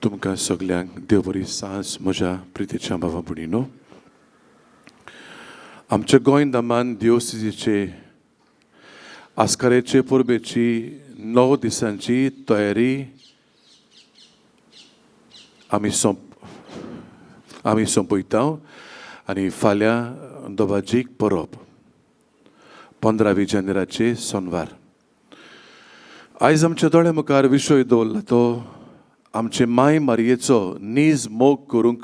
तुमकां सगल्यांक देव बरी सांज म्हज्या प्रितीच्या भावा भयणीनो. आमच्या गोंयदामान दिवोसिजीचे आस्कारेचे परबेची 9 दिसांची तयारी आमी सोंपयता आनी फाल्यां दोबाजीक परब 15 जानेराचे सोनवार. आयज आमच्या दोळे मुखार विशय दवरला तो आमचे माय मारयेचो नीज मोग करूंक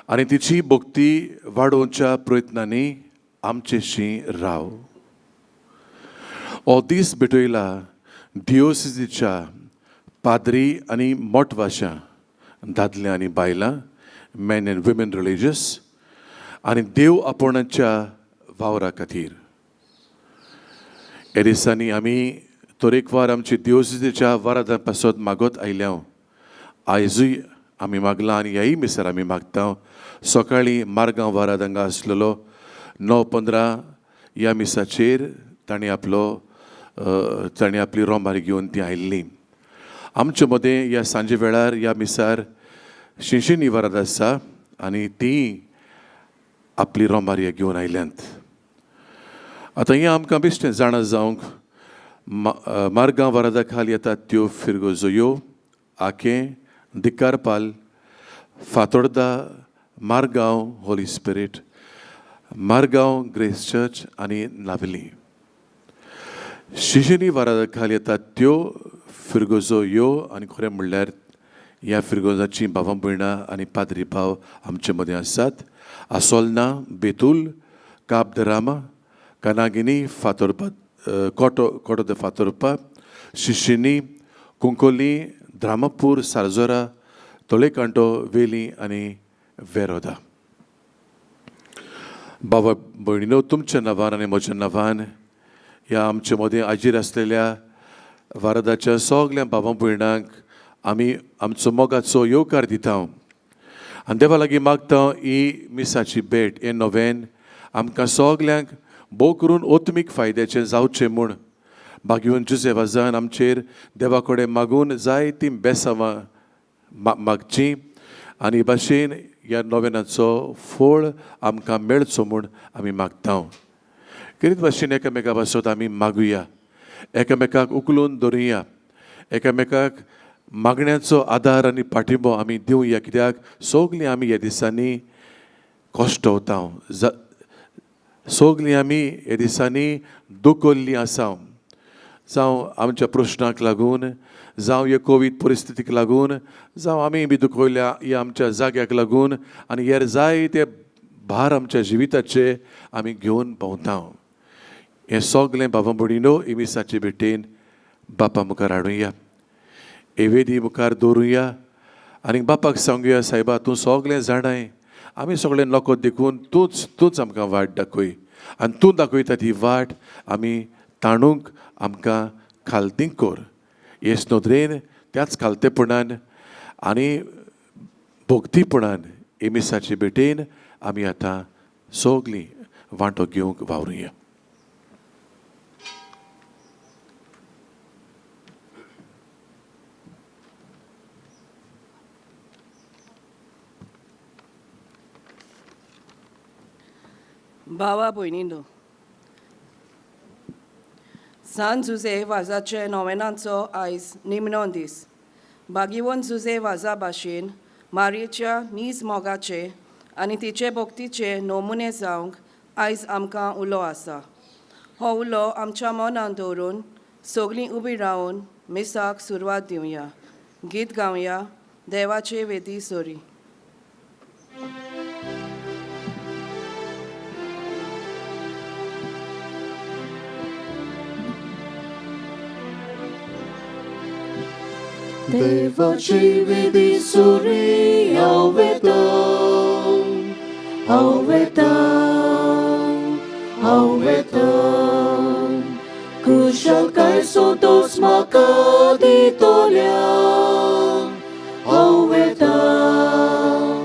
आनी तिची भक्ती वाडोवच्या प्रयत्नांनी आमचेशी राव. हो दीस भेटयला दिओसिजीच्या पाद्री आनी मोठवाशां दादले आनी बायलां, मेन एंड विमेन रिलिजियस आनी देव आपोवण्याच्या वावरा खातीर. ह्या दिसांनी आमी तरेकवार आमची दिओसिजीच्या वारादां पासत मागत आयल्या. आयजूय आमी मागलां आनी ह्याय मिसार आमी मागता. सकाळीं मारगांव वाराद हांगा आसलेलो 9:15 ह्या मिसाचेर ताणें आपली रोमारी घेवन ती आयिल्ली. आमचे मदें ह्या सांजे वेळार ह्या मिसार शिंशिनी वाराद आसा आनी ती आपली रोमारी घेवन आयल्यांत. आतां हें आमकां बेश्टें जाणा जावंक मारगांव वारादा खाल येतात त्यो फिरगोजयो, Aquem, Dicarpale, Fatorda, Margao holy spirit, Margao grace church आनी नावेली. शिशिनी वारादा खाल येतात त्यो फिरगोजो ह्यो आनी खरें म्हणल्यार ह्या फिरगोजाची भावां भयणां आनी पाद्री भाव आमचे मदें आसात. आसोलना, बेतूल, काब दे रामा, कानागिनी, फातोर्पा, कोटो दे फातोर्पा, शिशिनी, कुंकोली, द्रामापूर, सारजोरा, तोलेकांटो, वेली आनी वेरोदा. बाबा भयणीनो, तुमच्या नांवान आनी म्हज्या नांवान ह्या आमचे मदें आजीर आसलेल्या वारादाच्या सगल्या भावां भयणांक आमी आमचो मोगाचो येवकार दिता आनी देवा लागीं मागता ही मिसाची भेट, हें नोवेन आमकां सगल्यांक भोव करून ओतमीक फायद्याचें जावचें म्हूण भाग्यवन जुजेवाजान आमचेर देवा कडेन मागून जायतीं बेसांवां मागचीं आनी भाशेन ह्या नोवेनाचो फळ आमकां मेळचो म्हूण आमी मागता. कितें भाशेन एकामेका पासत आमी मागुया, एकामेकाक उखलून धरुया, एकामेकाक मागण्याचो आदार आनी पाठिंबो आमी दिवया. कित्याक सगलीं आमी ह्या दिसांनी कश्टवता, सगलीं आमी ह्या दिसांनी दुखोल्लीं आसा. जावं आमच्या प्रश्नाक लागून, जावं ह्या कोवीड परिस्थितीक लागून, जावं आमी बी दुखोयल्या ह्या आमच्या जाग्याक लागून आनी हेर जायते भार आमच्या जिविताचे आमी घेवन भोंवता. हें सगलें भावां भयणीनो ही मिसाचे भेटेन बापा मुखार हाडुया, एवेदी मुखार दवरुया आनी बापाक सांगुया, सायबा तूं सगलें जाणाय, आमी सगळें नकळो देखून तूंच आमकां वाट दाखय आनी तूं दाखयता ती वाट आमी ताणूंक आमकां खालतींक कर. हेच नदरेन त्याच खालतेपणान आनी भोगतीपणान हे मिसाचे भेटेन आमी आतां सगलीं वांटो घेवंक वावरुया. भावा भयणीनो, सांत जुजे वाजाचे नोवेनाचो आयज निमणो दीस. भाग्यवन जुजे वाजा भाशेन मारयेच्या नीज मोगाचे आनी तिचे भक्तीचे नमुने जावंक आयज आमकां उलो आसा. हो उलो आमच्या मनांत दवरून सगलीं उबीं रावन मिसाक सुरवात दिवया. गीत गावया, देवाचे वेदी sorry. Devaci vedi suri auvetam, auvetam, auvetam. Kushal kai sotos makaditolia, auvetam,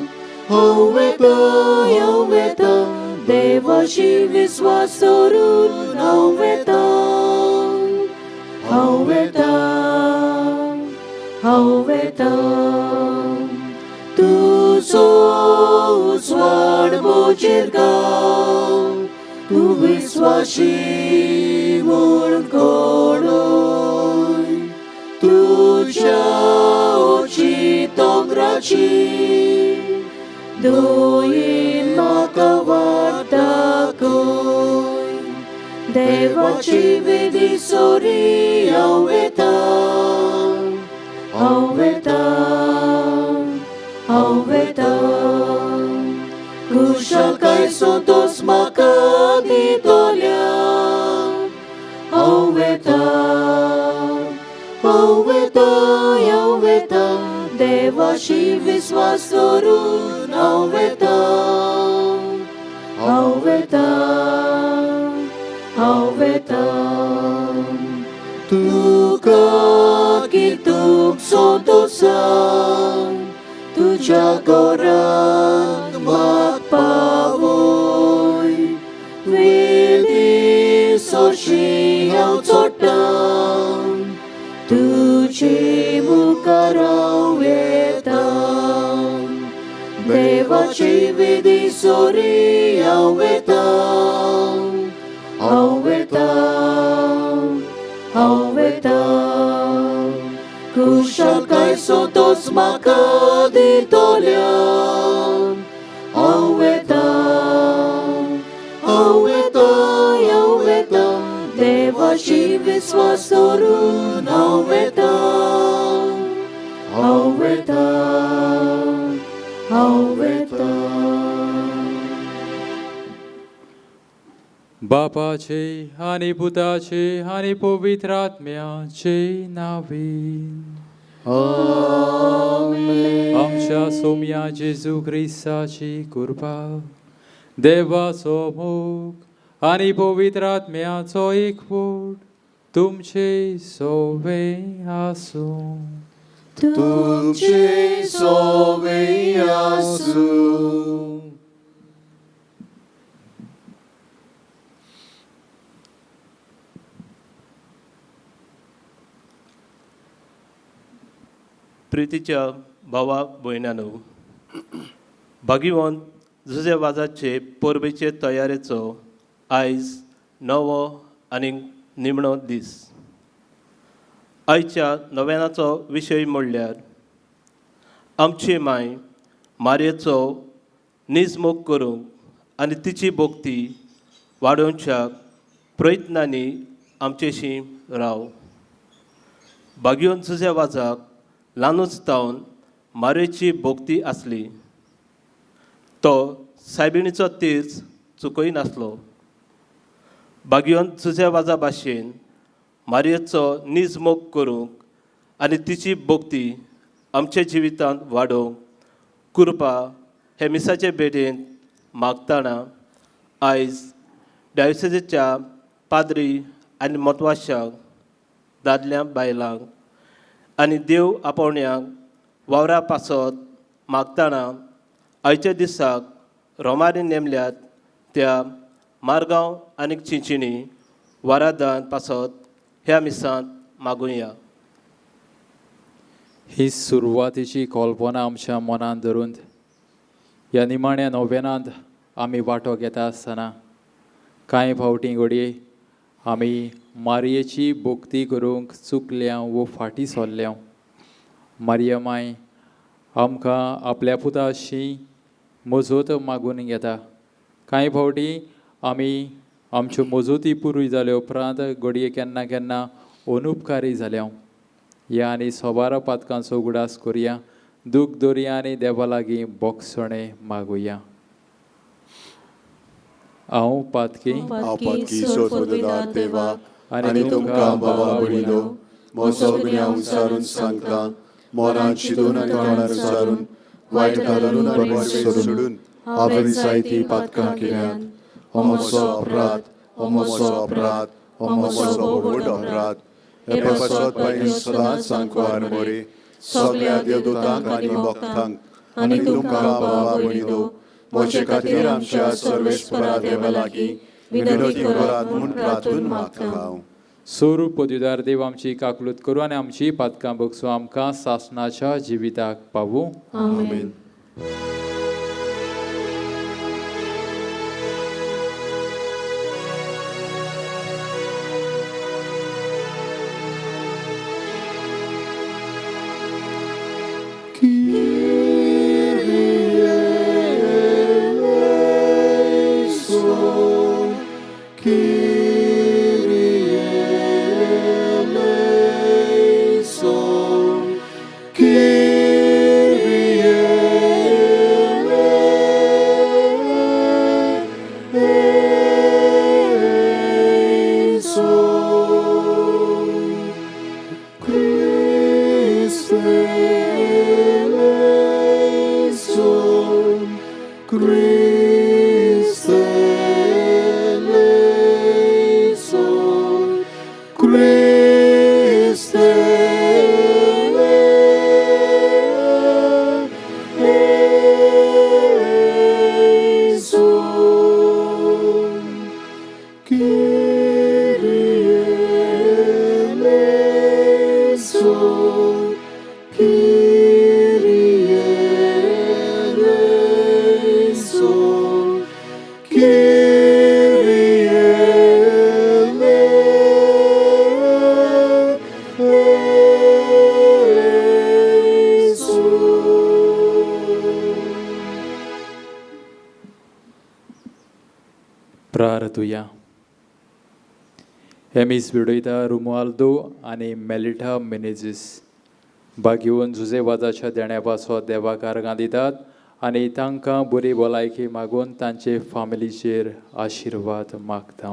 auvetam, auvetam. Devaci viswasorun auvetam, auvetam. Auvetam, म्हजेर गाव तूं विस्वाशी म्हूण घडोय तुज्या ओची दोंगराची दोयेन म्हाका वाट दाखय देवाची वेदी सोरी हांव वेता कुशलकाय सोदोस म्हाका दितोल्या हांव वेता देवाशी विस्वास दवरून हांव वेता तुका कितूक सोदोसा तुज्या गोराक म्हाक पावोय वेदी सोशी हांव चोडटां तुजे मुखार हांव येता देवाची वेदी सोरी हांव वेता कुशलकाय सोदोस म्हाका दितोल्या हांव वेता देवाशी विस्वास दवरून हांव वेता बापाचे आणि पुताचे आणि पवित्र आत्म्याचे नावीन आमच्या सोम्या जेजू ख्रिस्ताची कृपा देवाचो मोग आणि पवित्र आत्म्याचो एकवट तुमचे सोवे आसूं तुमचे सोवे आसूं प्रितीच्या भावा भयणांनो भागिवंत जुजेवाजाचे परबेचे तयारेचो आयज नवो आनी निमणो दीस आयच्या नव्यानाचो विशय म्हणल्यार आमची माय मारयेचो निजमोग करूंक आनी तिची भोक्ती वाडोवच्या प्रयत्नांनी आमचेशी राव भागिवंत जुजेवाजाक ल्हानूच तावन मारयेची भोक्ती आसली तो सायबिणीचो तीर्थ चुकयनासलो भागिवंत जुजेवाजा भाशेन मारयेचो निजमोग करूंक आनी तिची भोक्ती आमच्या जिवितांत वाडोवंक कृपा हे मिसाचे भेटेन मागतना आयज डायोसेसीच्या पाद्री आनी महत्वाशांक दादल्या बायलांक आनी देव आपोवण्यांक वावरा पासत मागतना आयच्या दिसाक रोमारीन नेमल्यात त्या मारगांव आनी चिंचिणी वारादान पासत ह्या मिसांत मागुया ही सुरवातीची कल्पना आमच्या मनांत धरून ह्या निमाण्या नव्यानांत आमी वांटो घेता आसतना कांय फावटी घडये आमी मारयेची भोक्ती करूंक चुकल्या वो फाटीं सरल्या मारया माय आमकां आपल्या पुताशी मजत मागून घेता कांय फावटी आमी आमच्यो मजती पुराय जाल्या उपरांत घडये केन्ना केन्ना अनुपकारी जाल्या ह्या आनी सोबार पातकांचो उगडास करुया दूख दवरया आनी देवा लागीं बोगसणे मागुया हांव पातकी सोदविदार देवा आनी तुमकां बाबा भयणो म्हजो गुन्यांव विचारून सांगता मोरान चिंतून आनी तोंडार विचारून वायट घालून आनी बरें सोडून हांवें जायतीं पातकां केल्यात हो म्हजो अपराध हो म्हजो व्हड अपराध हे पासत बायन सदांच सांगवार मोरे सगळ्या देवदूतांक आनी भक्तांक आनी तुमकां बाबा भयणो म्हजे खातीर आमच्या सर्वेस्परा देवा लागीं विनंती करात म्हूण प्रार्थून मागता हांव सोरू पदवीदार देव आमची काकलूत करूं आनी आमची पातकां बगसूं आमकां सासणाच्या जिविताक पावूं आमेन Christe eleison, Christe eleison, Kyrie eleison, Kyrie eleison, Kyrie eleison. प्रार्थुया. एमिस विडोयता रुमुआल्दो आनी मेलिटा मेनेझिस बागेवन जुजे वाजाच्या देण्या पासो देवाक आर्गां दितात आनी तांकां बरी भलायकी मागून तांचे फामिलीचेर आशिर्वाद मागता.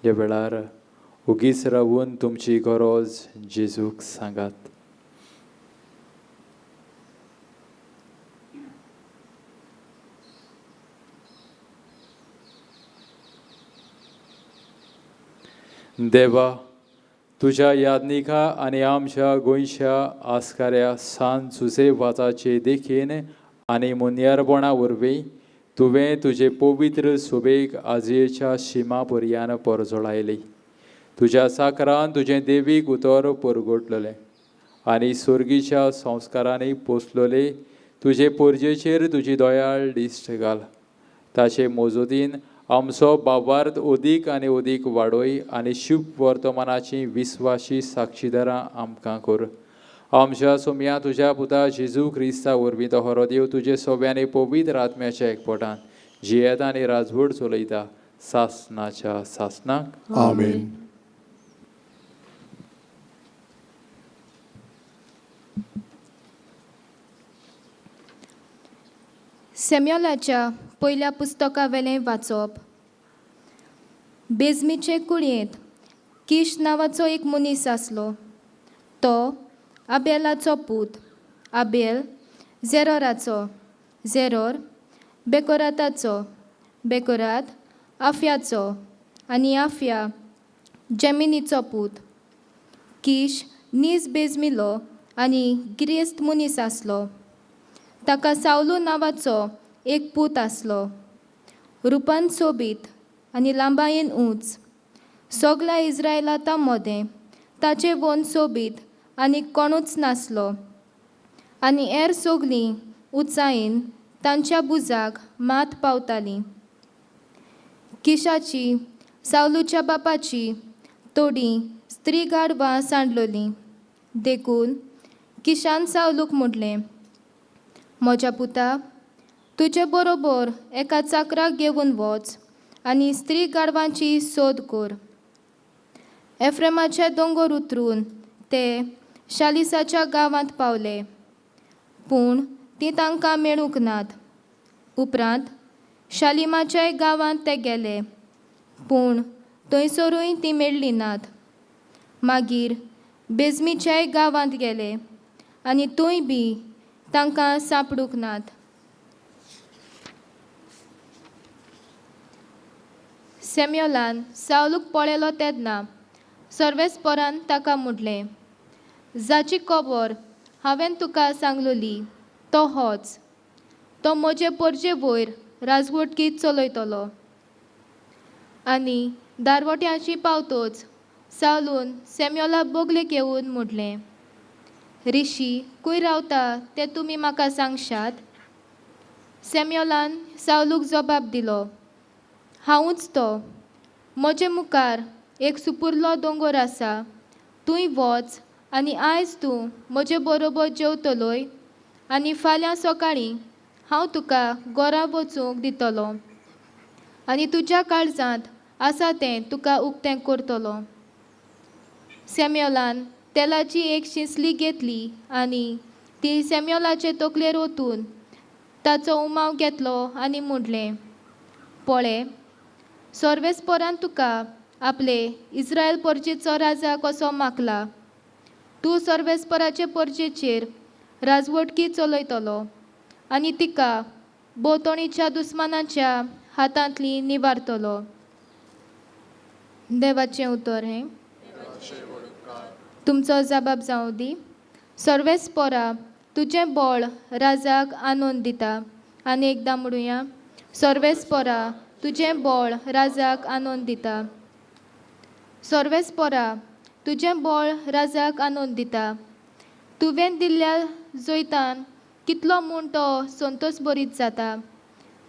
ह्या वेळार उगीच रावून तुमची गरज जेजूक सांगात. देवा, तुझ्या यादनिका आनी आमच्या गोंयच्या आस्काऱ्या सान जुजे वाजाचे देखीन आनी मुनियारपणा वरवीं तुवें तुजे पवित्र सोबेक आजयेच्या शिमा पर्यान परजोळायली. तुज्या साकरान तुजें देवीक उतर परगटलेलें आनी सर्गीच्या संस्कारांनी पोसलोले तुजे परजेचेर तुजी दयाळ दिश्ट घाल. ताचे मोजोदीन आमचो भावार्थ ओदीक आनी ओदीक वाडोय आनी शुभ वर्तमानाची विस्वासी साक्षीदारां आमकां कर. आमच्या सोम्या तुज्या पुता जेजू क्रिस्ता वरवीं तो हरो देव तुजे सोब्यानी पवित्र आत्म्याच्या एकपोटान जियेत आनी राजवट चलयता सासनाच्या सासनाक. आमेन. सेम्योलाच्या पयल्या पुस्तका वेलें वाचप. बेजमीचे कुडयेंत किश नांवाचो एक मनीस आसलो. तो आबेलाचो पूत, आबेल झेरोराचो, झेरोर बेकोराताचो, बेकोरात आफयाचो आनी आफया जेमिनीचो पूत. किश नीज बेजमिलो आनी गिरेस्त मनीस आसलो. ताका सावलू नांवाचो एक पूत आसलो. रुपान सोबीत आनी लांबायेन उंच. सगल्या इस्रायलांता मोदें ताचे वोन सोबीत आनी कोणूच नासलो. आनी हेर सोगलीं उंचायेन तांच्या बुजाक मात पावतालीं. किशाची सावलूच्या बापाची थोडीं स्त्री गाडवां सांडलोलीं. देखून किशान सावलूक म्हटलें, म्हज्या पुता, तुजे बरोबर एका चाकराक घेवन वच आनी स्त्री गाडवांची सोद कर. एफ्रेमाचे दोंगर उतरून ते शालिसाच्या गांवांत पावले, पूण तीं तांकां मेळूंक नात. उपरांत शालिमाच्या गांवांत ते गेले, पूण थंयसरूय तीं मेळ्ळीं नात. मागीर बेजमीच्या गांवांत गेले आनी थंय बी तांकां सापडूंक नात. सेम्योलान सावलूक पळयलो तेन्ना सर्वेस्परान ताका म्हटलें, जाची खबर हांवें तुका सांगलोली तो होच. तो म्हजे परजे वयर राजवटकी चलयतलो. आनी दारवट्याची पावतोच सावलून सेम्योला बोगलेक येवन म्हटलें, ऋषी खंय रावता तें तुमी म्हाका सांगशात. सेम्योलान सावलूक जबाब दिलो, हांवूच तो. म्हजे मुखार एक सुपुर्लो दोंगर आसा, थंय वच आनी आयज तूं म्हजे बरोबर जेवतलोय आनी फाल्यां सकाळीं हांव तुका घरा वचूंक दितलो आनी तुज्या काळजांत आसा तें तुका उक्तें करतलो. सेम्योलान तेलाची एक शिंसली घेतली आनी ती सेम्योलाचे तकलेर ओतून ताचो उमाव घेतलो आनी म्हटलें, पळय, सर्वेस्परान तुका आपले इस्रायल परजेचो राजा कसो मागला. तूं सर्वेस्पराचे परजेचेर राजवटकी चलयतलो आनी तिका भोंवतणीच्या दुस्मानाच्या हातांतली निवारतलो. देवाचें उतर हें तुमचो जबाब जावं दी. सर्वेस्परा तुजें बळ राजाक आनंद दिता. आनी एकदां म्हणुया, सर्वेस्परा तुजें बळ राजाक आनंद दिता. सर्वेस्परा तुजें बळ राजाक आनंद दिता. तुवें दिल्ल्या जैतान कितलो म्हूण तो संतोश भरीत जाता.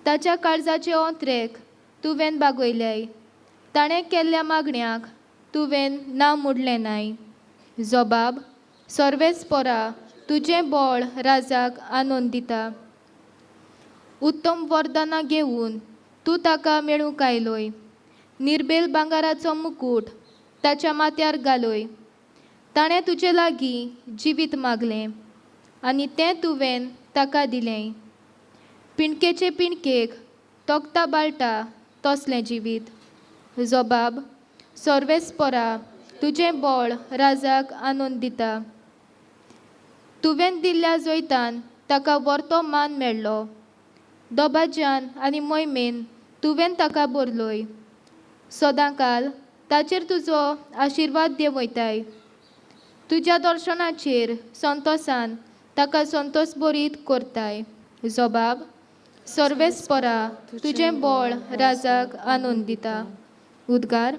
ताच्या काळजाचे ओंत्रेक तुवें बागयल्याय. ताणें केल्ल्या मागण्याक तुवें ना मोडलें नाय. जबाब, सर्वेस्परा तुजें बळ राजाक आनंद दिता. उत्तम वरदानां घेवन तूं ताका मेळूंक आयलोय. निर्बेल भांगाराचो मुकूट ताच्या माथ्यार घालोय. ताणें तुजे लागीं जिवीत मागलें आनी तें तुवें ताका दिलें. पिणकेचे पिणकेक तोखता बाळटा तसलें जिवीत. जबाब, सर्वेस्परा तुजें बळ राजाक आनंद दिता. तुवें दिल्ल्या जैतान ताका व्हरतो मान मेळ्ळो. दोबाज्यान आनी मोहिमेन तुवें ताका भरलोय. सदांकाल ताचेर तुजो आशिर्वाद देव वयताय. तुज्या दर्शनाचेर संतोशान ताका संतोश भरीत करताय. जबाब, सर्वेस्परा तुजें बळ राजाक आनंद दिता. उद्गार.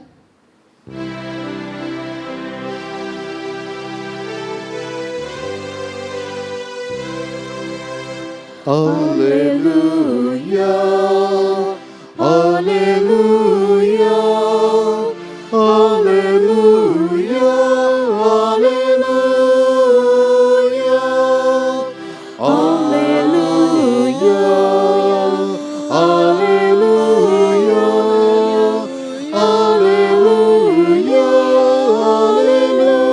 Hallelujah, hallelujah, hallelujah, hallelujah, hallelujah, hallelujah, hallelujah, hallelujah.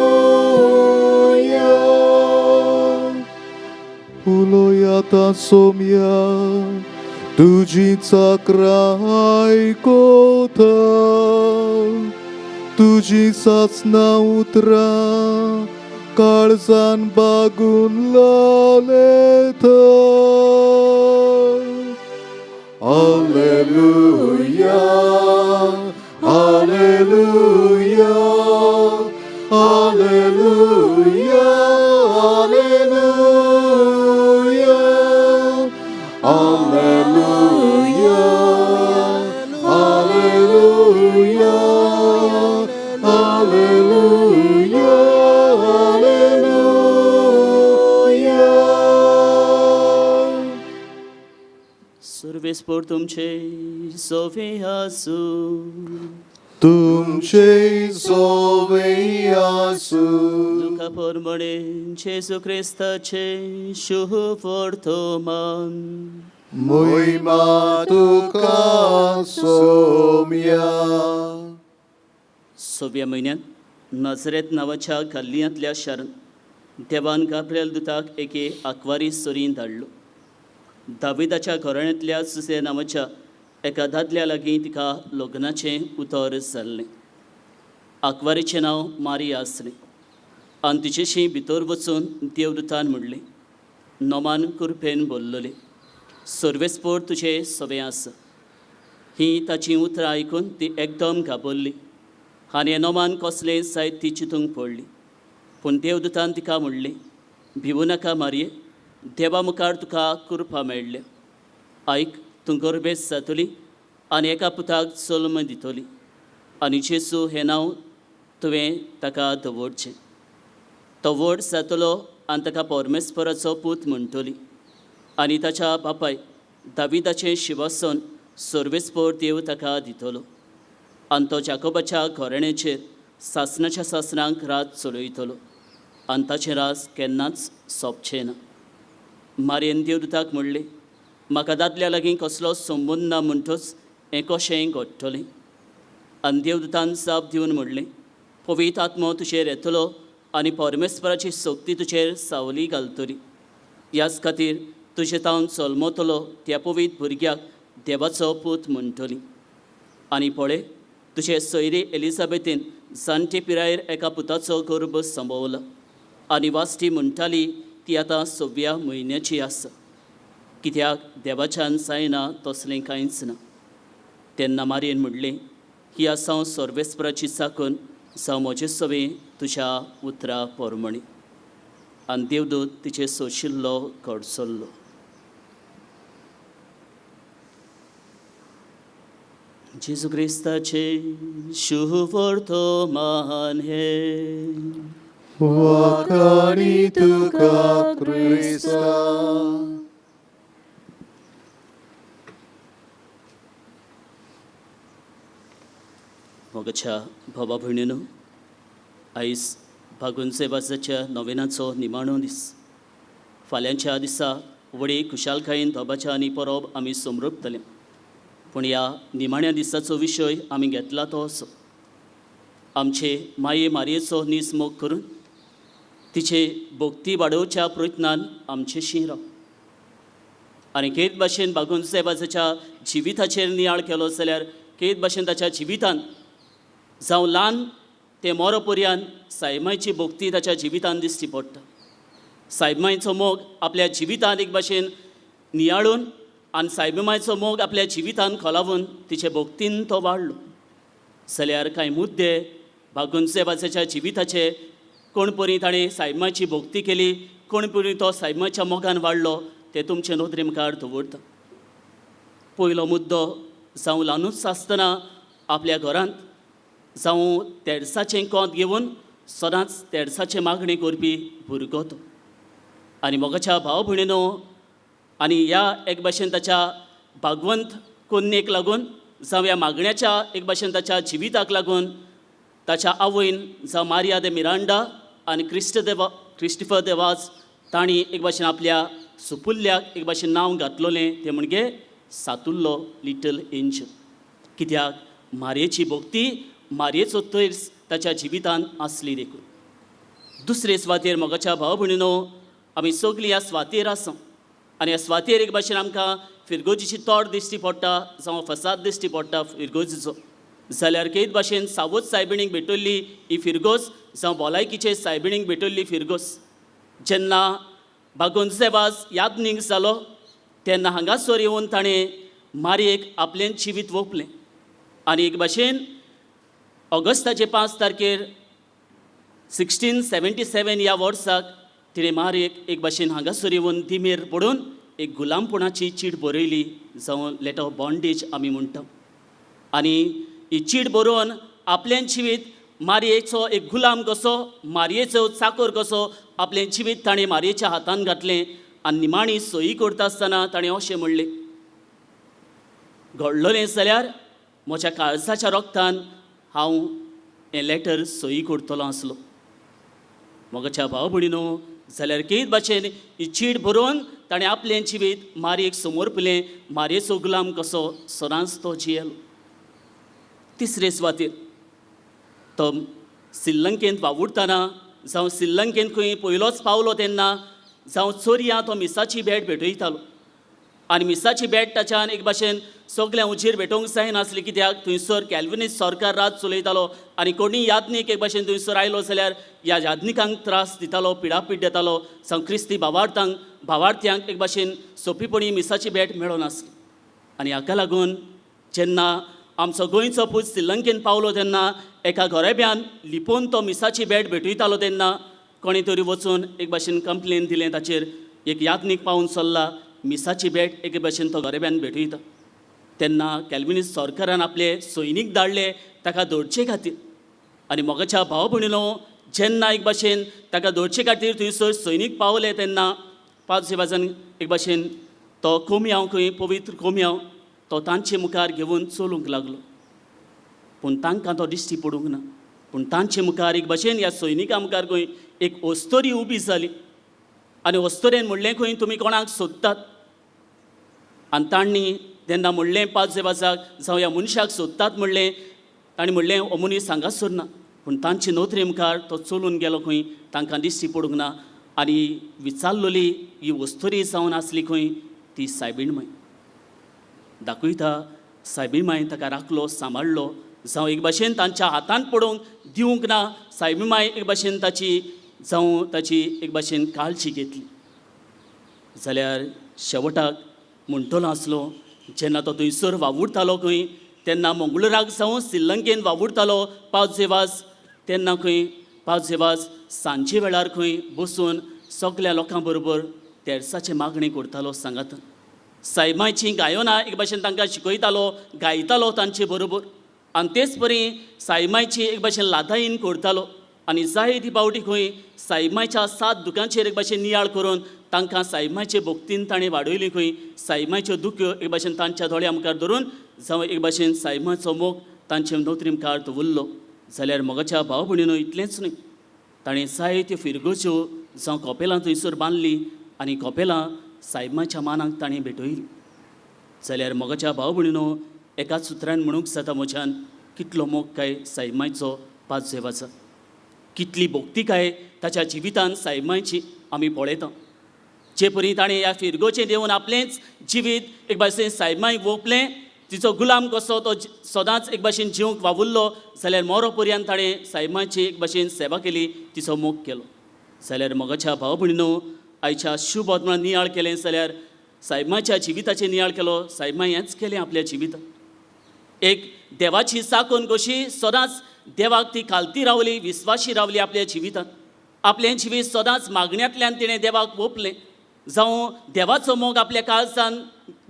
Uloyata somia, तुझी चाकराय कोता, तुझी सासना उतरा काळजान बागून लालेत. Hallelujah, hallelujah, hallelujah, hallelujah, hallelujah, hallelujah, hallelujah, hallelujah. सर्वेस्पोर तुमचे सोवे आसू. तुमचे सोवे आसू. लुका पोरमणे जेसू क्रिस्ताचे शुभ वर्तमान. मोहिमा तुका सोम्या. 6व्या म्हयन्यांत नजरेत नांवाच्या गल्लियांतल्या शारांत देवान गाब्रिएल दुताक एके आंकवारी सोरीन धाडलो. दाविदाच्या घराण्यांतल्या सुसे नांवाच्या एका दादल्या लागीं तिका लग्नाचें उतर जाल्लें. आंकवारीचें नांव मारिया आसलें आनी तिचेशी भितर वचून देवदुतान म्हणलें, नोमान कुरपेन बोल्लोलें, सर्वेस्पोर तुजें सवें आसा. ही ताची उतरां आयकून ती एकदम घाबरली आनी हे नोमान कसलें जायत ती चिंतूंक पडली. पूण देवदुतान तिका म्हणलें, भिवू नाका मारये, देवा मुखार तुका कृपा मेळ्ळ्या. आयक, तूं गर्भेस जातली आनी एका पुताक जल्म दितली आनी जेसू हें नांव तुवें ताका दवरचें. तो व्हड जातलो आनी ताका परमेस्पराचो पूत म्हणटली आनी ताच्या बापाय दाविदाचें शिवासन सर्वेस्पोर देव ताका दितलो आनी तो जाकोबाच्या घराण्याचेर सासणाच्या सासणांक राज चलयतलो आनी ताचें राज केन्नाच सोंपचें ना. मारयेन देवदूताक म्हणलें, म्हाका दादल्या लागीं कसलो संबंद ना म्हणटच हें कशें घडटलें. आनी देवदूतान जाप दिवन म्हणलें, पवित्र आत्मो तुजेर येतलो आनी परमेस्पराची शक्ती तुजेर सावली घालतली. ह्याच खातीर तुजे तावन जल्मतलो त्या पवित्र भुरग्याक देवाचो पूत म्हणटली. आनी पळय, तुजे सयरी एलिझाबेथीन जाणटे पिरायेर एका पुताचो गर्भ संभवला आनी वास्ती म्हणटाली ती आतां 6व्या म्हयन्याची आसा. कित्याक देवाच्यान जायना तसलें कांयच ना. तेन्ना मारयेन म्हणलें, ही आसा सर्वेस्पराची चाकून, जावं म्हजे सवे तुज्या उतरा पोरमणी. आनी देवदूत तिचे सोशिल्लो कडसरलो. जेजू क्रिस्ताचे शुभ वर्तमान हे वाखाणी तुका क्रिस्ता. मोगाच्या भावा भयणीनो, आयज भागुंजेबाजाच्या नोवेनाचो निमाणो दीस. फाल्यांच्या दिसा व्हडी खुशालकायेन धोबाच्या परब आमी समरुपतले. पूण ह्या निमाण्या दिसाचो विशय आमी घेतला तो असो, आमचे माये मारयेचो नीस मोग करून तिचे भोक्ती वाडोवच्या प्रयत्नान आमचेशी राव. आनी केद भाशेन भागुंजेबाजाच्या जिविताचेर नियाळ केलो जाल्यार केद भाशेन ताच्या जिवितान जावं ल्हान ते मोरपर्यंत सायबाईची भोक्ती ताच्या जिवितान दिश्टी पडटा. सायबाईचो मोग आपल्या जिवितान एक भाशेन नियाळून आनी सायबाईचो मोग आपल्या जिवितान खोलावून तिचे भोक्तीन तो वाडलो जाल्यार कांय मुद्दे भागुंजेबाजाच्या जिविताचे कोण परी ताणें सायबाईची भोक्ती केली, कोण परी तो सायबाईच्या मोगान वाडलो, ते तुमचे नोदरे मुखार दवरता. पयलो मुद्दो जावं ल्हानूच आसतना आपल्या घरांत जावं तेडसाचें कोंत घेवन सदांच तेडसाचे मागणी करपी भुरगो तो. आनी मोगाच्या भाव भयणीनो, आनी ह्या एक भाशेन ताच्या भागवंत कन्येक लागून जावं ह्या मागण्याच्या एक भाशेन ताच्या जिविताक लागून ताच्या आवयन जावं मारिया दे मिरांडा आनी क्रिस्टोफर दे वाज तांणी एक भाशेन आपल्या सुपुल्ल्याक एक भाशेन नांव घातलोलें, तें म्हणजे सातुल्लो लिटल एंजल. कित्याक मारयेची भोक्ती, मारयेचो तैर्स ताच्या जिवितान आसली देखून. दुसरे स्वातेर मोगाच्या भाव भयणीनो, आमी सगळीं ह्या स्वातेर आसा आनी ह्या स्वातेर एक भाशेन आमकां फिरगोजीची तोड दिश्टी पडटा जावं फसाद दिश्टी पडटा फिरगोजीचो. जाल्यार केद भाशेन सावत सायबिणीक भेटयल्ली ही फिरगोस जावं भलायकीचे सायबिणीक भेटयल्ली फिरगोस. जेन्ना भागुंजेबाज याज्ञीक जालो तेन्ना हांगासर येवन ताणें मारयेक आपलें जिवीत ओंपलें. आनी एक भाशेन ऑगस्टाचे 5 तारखेर 1677 ह्या वर्साक तिणें मारयेक एक भाशेन हांगासर येवन दिमेर पडून एक गुलामपणाची चीट बरयली, जावं लेटर ऑफ बॉन्डेज आमी म्हणटा. आनी ही चीट बरोवन आपलें जिवीत मारयेचो एक गुलाम कसो, मारयेचो चाकर कसो आपलें जिवीत ताणें मारयेच्या हातान घातलें. आनी निमाणी सही करता आसतना ताणें अशें म्हणलें, घडलोलें जाल्यार म्हज्या काळजाच्या रोगतान हांव हें लेटर सही करतलो आसलो. मोगाच्या भाव भयणीनो, जाल्यार केद भाशेन ही चीट बरोवन ताणें आपलें जिवीत मारयेक समर्पलें, मारयेचो गुलाम कसो सदांच तो जियेलो. तिसरे सुवातेर तो श्रीलंकेंत वावुरतना जावं श्रीलंकेंत खंय पयलोच पावलो तेन्ना जावं चोरयां तो मिसाची भेट भेटयतालो. आनी मिसाची भेट ताच्यान एक भाशेन सगळ्या उजेर भेटोवंक जायनासली, कित्याक थंयसर कॅल्विनिस्ट सरकार राज चलयतालो आनी कोणी याज्ञीक एक भाशेन थंयसर आयलो जाल्यार ह्या याज्ञिकांक त्रास दितालो, पिडापीड दितालो. जावं क्रिस्ती भावार्थ्यांक एक भाशेन सोंपेपणी मिसाची भेट मेळोनासली. आनी हाका लागून जेन्ना आमचो गोंयचो पूत श्रीलंकेन पावलो तेन्ना एका गोरेब्यान लिपोवन तो मिसाची भेट भेटयतालो तेन्ना कोणी तरी वचून एक भाशेन कंप्लेन दिलें ताचेर. एक याज्ञीक पावून चल्ला, मिसाची भेट एक भाशेन तो गोरेब्यान भेटयता. तेन्ना कॅल्विनिस्ट सरकारान आपले सैनीक धाडले ताका धरचे खातीर. आनी मोगाच्या भाव भयणीनो, जेन्ना एक भाशेन ताका धरचे खातीर थंयसर सैनीक पावले तेन्ना 5 वाजन एक भाशेन तो कोमयाव खंय पवित्र कोमयाव तो तांचे मुखार घेवन चलूंक लागलो. पूण तांकां तो दिश्टी पडूंक ना. पूण तांचे मुखार एक भाशेन ह्या सैनिकां मुखार खंय एक अस्तोरी उबी जाली आनी अस्तोरेन म्हणलें खंय तुमी कोणाक सोदतात. आनी तांणी जेन्ना म्हणलें 5 वाजाक जावं ह्या मनशाक सोदतात म्हणलें, ताणें म्हणलें हो मनीस हांगासर ना. पूण तांचे नोतरे मुखार तो चलून गेलो खंय तांकां दिश्टी पडूंक ना. आनी विचारलोली ही अस्तोरी जावन आसली खंय ती सायबीणमाय. दाखयता सायबीणमाय ताका राखलो, सांबाळलो. जावं एक भाशेन तांच्या हातान पडोवंक दिवंक ना. सायबीणमाय एक भाशेन ताची एक भाशेन काळजी घेतली. जाल्यार शेवटाक म्हणटलो आसलो जेन्ना तो थंयसर वावुरतालो खंय तेन्ना मंगळूराक जावं श्रीलंकेन वावुरतालो पावजेवास तेन्ना खंय पावजेवास सांजे वेळार खंय बसून सगळ्या लोकां बरोबर तेरसाचे मागणी करतालो सांगात सायमाची गायोना एक भाशेन तांकां शिकयतालो गायतालो तांचे बरोबर आनी तेच परी सायमाची एक भाशेन लादायीन करतालो आनी जायती फावटी खंय सायमाच्या 7 दुखांचेर एक भाशेन नियाळ करून तांकां सायमाचे भोक्तीन ताणें वाडयली खंय सायमाच्यो दुख्यो एक भाशेन तांच्या दोळ्या मुखार धरून जावं एक भाशेन सायमाचो मोग तांचे नोकरी मुखार दवरलो जाल्यार मोगाच्या भाव भयणीनो इतलेंच न्हय ताणें जायत्यो फिरगोच्यो जावं कपेलां थंयसर बांदली आनी कपेलां सायमाच्या मानाक ताणें भेटयली जाल्यार मोगाच्या भाव भयणीनो एकाच सुत्रान म्हणूंक जाता म्हज्यान कितलो मोग काय सायमाचो पांचवेवाचा कितली भोक्ती काय ताच्या जिवितान सायमाची आमी पळयता जे परी ताणें ह्या फिरगोचें देवन आपलेंच जिवीत एक भाशेन सायमाक ओंपलें तिचो गुलाम कसो तो सदांच एक भाशेन जिवंक वावुरलो जाल्यार मोरो पर्यंत ताणें सायमाची एक भाशेन सेवा केली तिचो मोग केलो जाल्यार मोगाच्या भाव भयणीनो आयच्या शुभ होदमळान नियाळ केलें जाल्यार सायमाच्या जिविताचें नियाळ केलो सायमा हेंच केलें आपल्या जिवितांत एक देवाची साकोन कशी सदांच देवाक ती खालती रावली विस्वाशी रावली आपल्या जिवितांत आपलें जिवीत सदांच मागण्यांतल्यान तिणें देवाक ओंपलें जावं देवाचो मोग आपल्या काळजान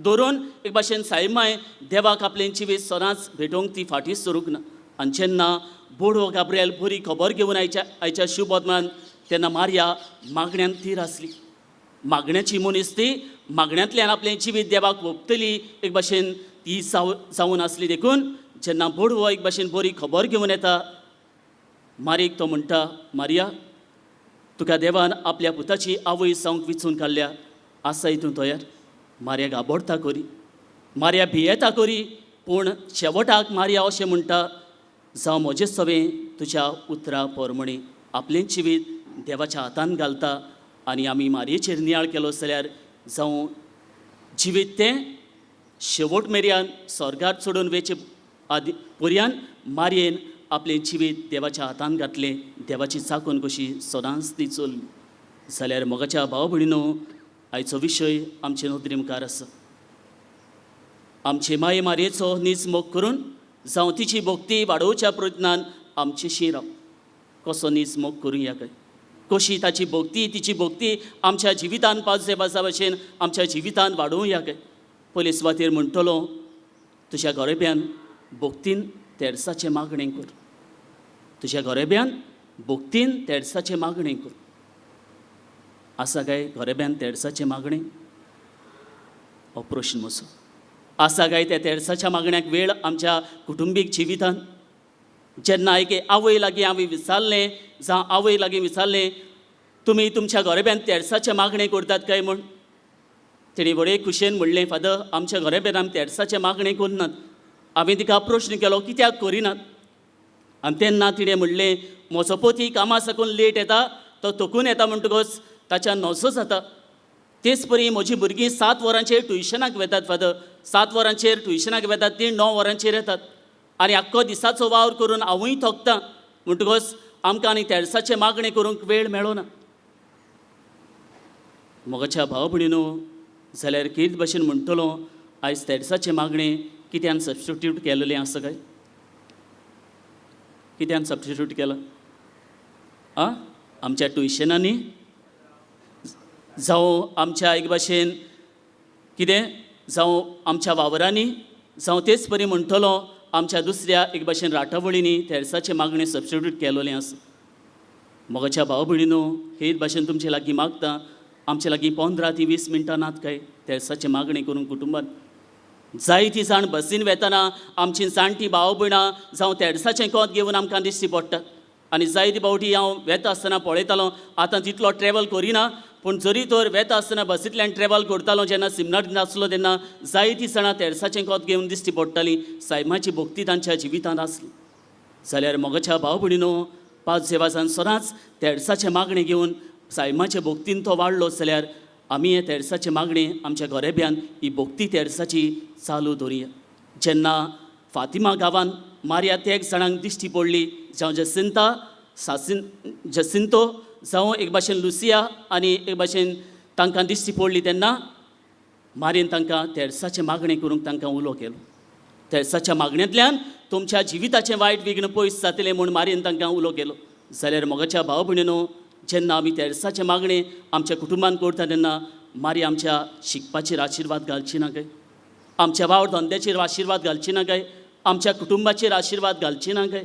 धरून एक भाशेन सायमाय देवाक आपलें जिवीत सदांच भेटोवंक ती फाटीं सरूंक ना आनी जेन्ना बोडो गाब्रिएल बरी खबर घेवन आयच्या शुभ होदमळान तेन्ना मारिया मागण्यांत तीर आसली मागण्याची मनीस ती मागण्यांतल्यान आपलें जिवीत देवाक ओंपतली एक भाशेन ती जावन आसली देखून जेन्ना बोडवो एक भाशेन बरी खबर घेवन येता मारीक तो म्हणटा मारिया तुका देवान आपल्या पुताची आवय जावंक विचून काडल्या आसा हितून तयार मारयाक आबोडता करी मारया भियेता करी पूण शेवटाक मारया अशें म्हणटा जावं म्हजें सवें तुज्या उतरा पोरमणी आपलें जिवीत देवाच्या हातान घालता आनी आमी मारयेचेर नियाळ केलो जाल्यार जावं जिवीत तें शेवट मेरेन स्वर्गार चडून वेचे आदी पर्यान मारयेन आपलें जिवीत देवाच्या हातान घातलें देवाची चाकोन कशी सदांच ती चलली जाल्यार मोगाच्या भाव भयणीनो आयचो विशय आमचे नोदरी मुखार आसा आमचे माये मारयेचो नीज मोग करून जावं तिची भोक्ती वाडोवच्या प्रयत्नान आमचे शिराव कसो नीज मोग करूया काय कशी ताची भोक्ती तिची भोक्ती आमच्या जिवितान पावसे बासा भशेन आमच्या जिवितान वाडोवया काय पयले सुवातेर म्हणटलो तुज्या गोरेब्यान भोक्तीन तेरसाचें मागणें कर तुज्या गोरेब्यान भोक्तीन तेरसाचें मागणें कर आसा काय गोरेब्यान तेरसाचें मागणें हो प्रश्न म्हजो आसा काय त्या तेरसाच्या मागण्याक वेळ आमच्या कुटुंबीक जिवितान जेन्ना एके आवय लागीं हांवें विचारलें जावं आवय लागीं विचारलें तुमी तुमच्या गोरेब्यान तेरसाचें मागणें करतात काय म्हूण तेणी बरे खुशेन म्हणलें फादर आमच्या गोरेब्यान आमी तेरसाचें मागणें करनात हांवें तिका प्रश्न केलो कित्याक करिनात आनी तेन्ना तिणें म्हणलें म्हजो पोती कामा साकून लेट येता तो थकून येता म्हणटकच ताच्या नजो जाता तेच परी म्हजीं भुरगीं 7 वरांचेर ट्युशनाक वेतात फादर 7 वरांचेर ट्युशनाक वेतात ती 9 वरांचेर येतात आनी आख्खो दिसाचो वावर करून हांवूय थकतां म्हणटकच आमकां आनी तेरसाचें मागणें करूंक वेळ मेळना मोगाच्या भाव भयणीनो जाल्यार कित भाशेन म्हणटलो आयज तेरसाचें मागणें कित्यान सबस्टिट्यूट केलेलें आसा काय कित्यान सबस्टिट्यूट केलां आमच्या ट्युशनांनी जावं आमच्या एक भाशेन कितें जावं आमच्या वावरांनी जावं तेच परी म्हणटलो आमच्या दुसऱ्या एक भाशेन राटावळींनी तेरसाचें मागणें सबस्टिट्यूट केलेलें आसा मोगाच्या भाव भयणीनो हेच भाशेन तुमचे लागीं मागता आमचे लागीं 15 ते 20 मिनटां नात काय तेरसाचें मागणें करून कुटुंबान जायतीं जाण बसीन वेतना आमचीं जाणटीं भाव भयणां जावं तेरसाचें कोंत घेवन आमकां दिश्टी पडटा आनी जायती फावटी हांव वेता आसतना पळयतालो आतां तितलो ट्रॅवल करिना पूण जरी तर वेता आसतना बसींतल्यान ट्रॅवल करतालो जेन्ना सिमनाट नासलो तेन्ना जायतीं जाणां तेरसाचें कोंत घेवन दिश्टी पडटालीं सायमाची भोक्ती तांच्या जिवितांत आसली जाल्यार मोगाच्या भाव भयणीनो 5 देवासान सदांच तेरसाचें मागणें घेवन सायमाचे भोक्तीन तो वाडलो जाल्यार आमी हे तेरसाचें मागणें आमच्या गोरेब्यान ही भोक्ती तेरसाची चालू दवरुया जेन्ना फातिमा गांवांत मारिया ते 1 जाणांक दिश्टी पडली जावं जसिंतो जावं एक भाशेन लुसिया आनी एक भाशेन तांकां दिश्टी पडली तेन्ना मारयेन तांकां तेडसाचें मागणें करूंक तांकां उलो केलो. तेडसाच्या मागण्यांतल्यान तुमच्या जिविताचें वायट विघ्न पयस जातलें म्हूण मारयेन तांकां उलो केलो. जाल्यार मोगाच्या भाव भयणीनो, जेन्ना आमी तेडसाचें मागणें आमच्या कुटुंबान करता तेन्ना मारी आमच्या शिकपाचेर आशिर्वाद घालची ना काय, आमच्या वावर धंद्याचेर आशिर्वाद घालची ना काय, आमच्या कुटुंबाचेर आशिर्वाद घालची ना काय.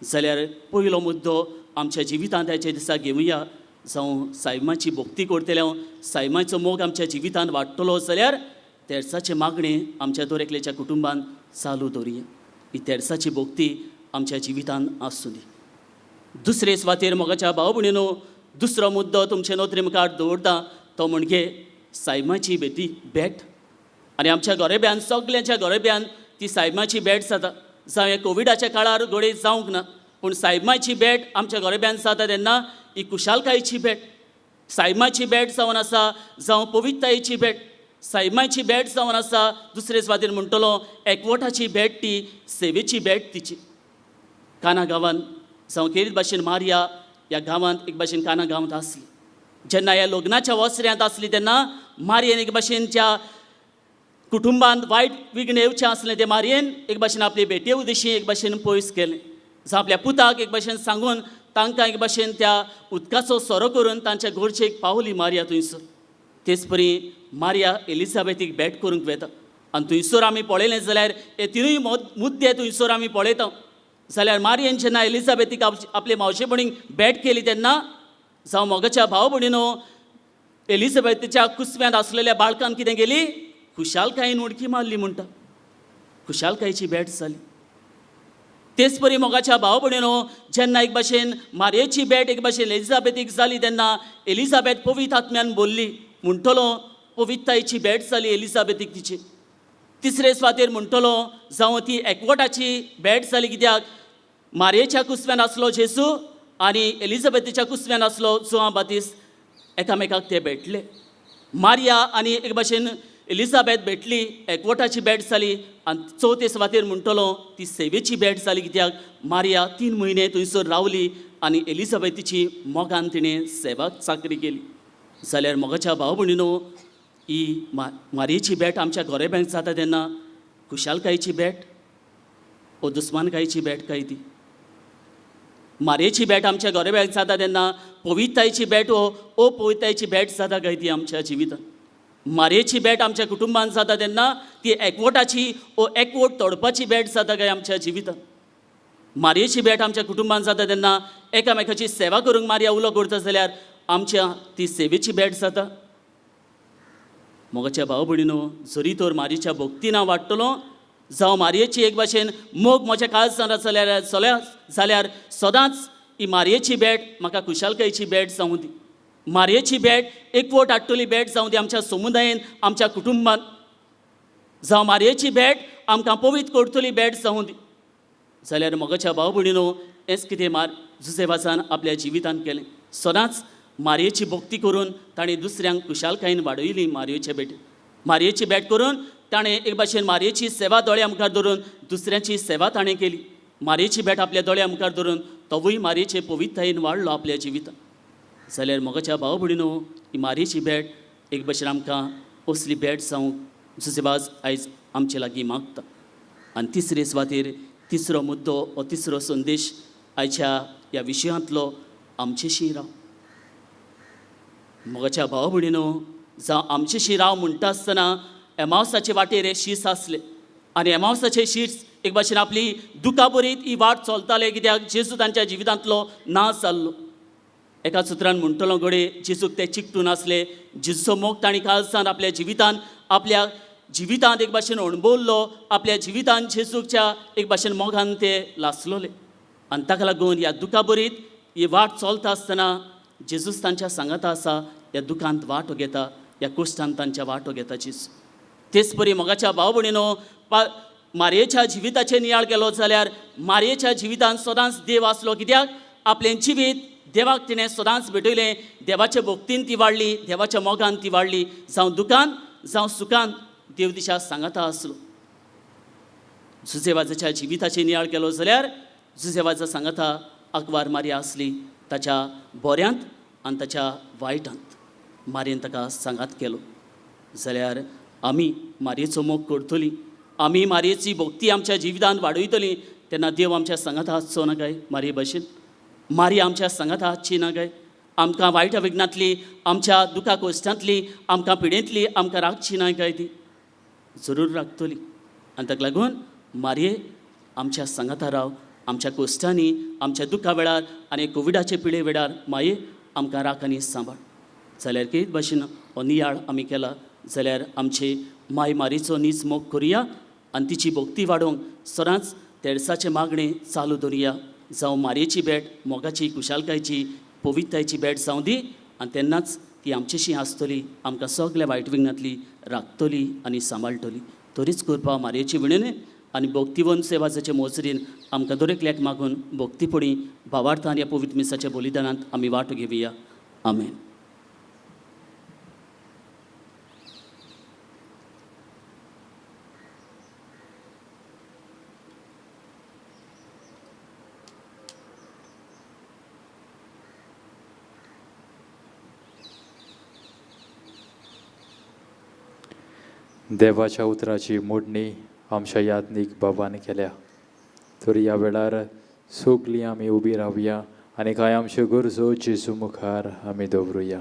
जाल्यार पयलो मुद्दो आमच्या जिवितांत ह्याच्या दिसा घेवया. जावं सायमाची भोक्ती करतले, सायमाचो मोग आमच्या जिवितांत वाडटलो जाल्यार तेडसाचे मागणें आमच्या दर एकल्याच्या कुटुंबान चालू दवरया. ही तेडसाची भोक्ती आमच्या जिवितांत आसूं दी. दुसरे सुवातेर मोगाच्या भाव भयणीनो, दुसरो मुद्दो तुमचे नोदरे मुखार दवरता तो म्हणजे सायमाची भेट. आनी आमच्या गोरेब्यान, सगल्यांच्या गोरेब्यान ती सायमाची भेट जाता. जावं हे कोविडाच्या काळार घडये जावंक ना, पूण सायमाची भेट आमच्या गोरेब्यान जाता तेन्ना ही खुशालकायेची भेट. सायमाची भेट जावन आसा, जावं पवित्रतायेची भेट. सायमाची भेट जावन आसा, दुसरे सुवातेर म्हणटलो एकवटाची भेट, ती सेवेची भेट तिची. काना गांवांत जावं खेरीत भाशेन मारिया ह्या गांवांत एक भाशेन काना गांवांत आसली. जेन्ना ह्या लग्नाच्या वस्त्र्यांत आसली तेन्ना मारयेन एक भाशेनच्या कुटुंबांत वायट विघ्न येवचें आसलें तें मारयेन एक भाशेन आपले भेटे उद्देशी एक भाशेन पयस केलें. जावं आपल्या पुताक एक भाशेन सांगून तांकां एक भाशेन त्या उदकाचो सोरो करून तांच्या घरचेक पावली मारिया थंयसर. तेच परी मारिया एलिझाबेथीक भेट करूंक वेता. आनी थंयसर आमी पळयलें जाल्यार हे तिनूय मुद्दे थंयसर आमी पळयता. जाल्यार मारयेन जेन्ना एलिझाबेथीक आपले मावशे भयणीक भेट केली तेन्ना जावं मोगाच्या भाव भयणीनो, एलिझाबेथीच्या कुसव्यांत आसलेल्या बाळकान कितें केली? खुशालकायेन उडकी मारली म्हणटा. खुशालकायेची भेट जाली. तेच परी मोगाच्या भाव भयणीनो, जेन्ना एक भाशेन मारयेची भेट एक भाशेन एलिझाबेथीक जाली तेन्ना एलिझाबेथ पवित्र आत्म्यान बोल्ली म्हणटलो पवित्रतायेची भेट जाली एलिझाबेथीक तिची. तिसरे सुवातेर म्हणटलो जावं ती एकवटाची भेट जाली. कित्याक मारयेच्या कुसव्यान आसलो जेजू आनी एलिझाबेथीच्या कुसव्यान आसलो जोआं बातिस्त. एकामेकाक ते भेटले. मारिया आनी एक भाशेन एलिझाबेथ भेटली, एकवटाची भेट जाली. आनी चवथे सुवातेर म्हणटलो ती सेवेची भेट जाली. कित्याक मारिया 3 म्हयने थंयसर रावली आनी एलिझाबेथीची मोगान तिणें सेवा चाकरी केली. जाल्यार मोगाच्या भाव भयणीनो, ही मारयेची भेट आमच्या गोरेब्यांक जाता तेन्ना खुशालकायेची भेट ओ दुस्मानकायेची भेट काय ती? मारयेची भेट आमच्या गोरेब्यांक जाता तेन्ना पवित्रतायेची भेट ओ अपवित्रतायेची भेट जाता काय ती आमच्या जिवितांत? मारयेची भेट आमच्या कुटुंबान जाता तेन्ना ती एकवटाची ओ एकवट तोडपाची भेट जाता काय आमच्या जिवितांत? मारयेची भेट आमच्या कुटुंबान जाता तेन्ना एकामेकाची सेवा करूंक मारिया उलो करता जाल्यार आमच्या ती सेवेची भेट जाता. मोगाच्या भाव भयणीनो, जरी तर मारयेच्या भोक्तीन हांव वाडटलो, जावं मारयेची एक भाशेन मोग म्हज्या काळजांत जाल्यार सदांच ही मारयेची भेट म्हाका खुशालकायेची भेट जावं दी. मारयेची भेट एकवट हाडटली भेट जावं दी आमच्या समुदायान, आमच्या कुटुंबान. जावं मारयेची भेट आमकां पवित्र करतली भेट जावं दी. जाल्यार मोगाच्या भाव भयणीनो, हेंच कितें जुसेवासान आपल्या जिवितांत केलें. सदांच मारयेची भोक्ती करून ताणें दुसऱ्यांक खुशालकायेन वाडयली. मारयेची भेट करून ताणें एक भाशेन मारयेची सेवा दोळ्या मुखार धरून दुसऱ्यांची सेवा ताणें केली. मारयेची भेट आपल्या दोळ्या मुखार धरून तोवूय मारयेचे पवित्रतायेन वाडलो आपल्या जिवितांत. जाल्यार मोगाच्या भाव भयणीनो, ही मारयेची भेट एक भाशेन आमकां असली भेट जावंक जुसेवाज आयज आमचे लागीं मागता. आनी तिसरे सुवातेर तिसरो मुद्दो हो तिसरो संदेश आयच्या ह्या विशयांतलो आमचेशी राव. मोगाच्या भाव भयणीनो, जावं आमचेशी राव म्हणटा आसतना एमावसाचे वाटेर हे शीस आसले आनी एमावसाचे शीस एक भाशेन आपली दुखां बरीत ही वाट चलताले. कित्याक जेजू तांच्या जिवितांतलो नाश जाल्लो. एका सुत्रान म्हणटलो घडये जेजूक ते चिकटून आसले. जेजूचो मोग तांणी काळजांत आपल्या जिवितांत एक भाशेन अणभवलो. आपल्या जिवितांत जेजूच्या एक भाशेन मोगान ते लासलोले. आनी ताका लागून ह्या दुखां बरीत ही वाट चलता आसतना जेजूच तांच्या सांगाता आसा. ह्या दुखांत वांटो घेता, ह्या कश्टांत तांच्या वांटो घेता जेजू. तेच परी मोगाच्या भाव भयणीनो, मारयेच्या जिविताचेर नियाळ केलो जाल्यार मारयेच्या जिवितांत सदांच देव आसलो. कित्याक आपलें जिवीत देवाक तिणें सदांच भेटयलें. देवाच्या भोक्तीन ती वाडली, देवाच्या मोगान ती वाडली. जावं दुखान जावं सुखान देव दिशा सांगाता आसलो. जुसेवाजाच्या जिविताचेर नियाळ केलो जाल्यार जुसेवाजा सांगाता आंकवार मारिया आसली. ताच्या बऱ्यांत आनी ताच्या वायटांत मारयेन ताका सांगात केलो. जाल्यार आमी मारयेचो मोग करतलीं, आमी मारयेची भक्ती आमच्या जिवितांत वाडयतलीं, तेन्ना देव आमच्या सांगात आसचो ना काय? मारये भाशेन मारी आमच्या सांगात आसची ना काय? आमकां वायट विघ्नांतली, आमच्या दुखा कश्टांतली, आमकां पिडेंतली आमकां राखची ना काय? ती जरूर राखतली. आनी ताका लागून मारये आमच्या सांगाता राव, आमच्या कश्टांनी, आमच्या दुखा वेळार आनी कोविडाचे पिडे वेळार माये आमकां राख आनी सांबाळ. जाल्यार केच भाशेन हो नियाळ आमी केला जाल्यार आमचे माय मारीचो नीज मोग करुया आनी तिची भक्ती वाडोवंक सदांच तेडसाचे मागणें चालू दवरुया. जावं मारयेची भेट मोगाची, कुशालकायची, पवित्रतायेची भेट जावं दी आनी तेन्नाच ती आमचेशी आसतली, आमकां सगल्या वायट विघ्नांतली राखतली आनी सांबाळटली. तरीच करपा मारयेची विणेन आनी भक्तिवन सेवाजाचे मोजरीन आमकां दर एकल्याक मागून भक्तीपणी भावार्थान ह्या पवित्र मिसाच्या बलिदानांत आमी वांटो घेवया. आमेन. देवाच्या उतराची मोडणी आमच्या याज्ञीक बाबान केल्या. तर ह्या वेळार सगलीं आमी उबी रावया आनी कांय आमच्यो गरजो जेजू मुखार आमी दवरुया.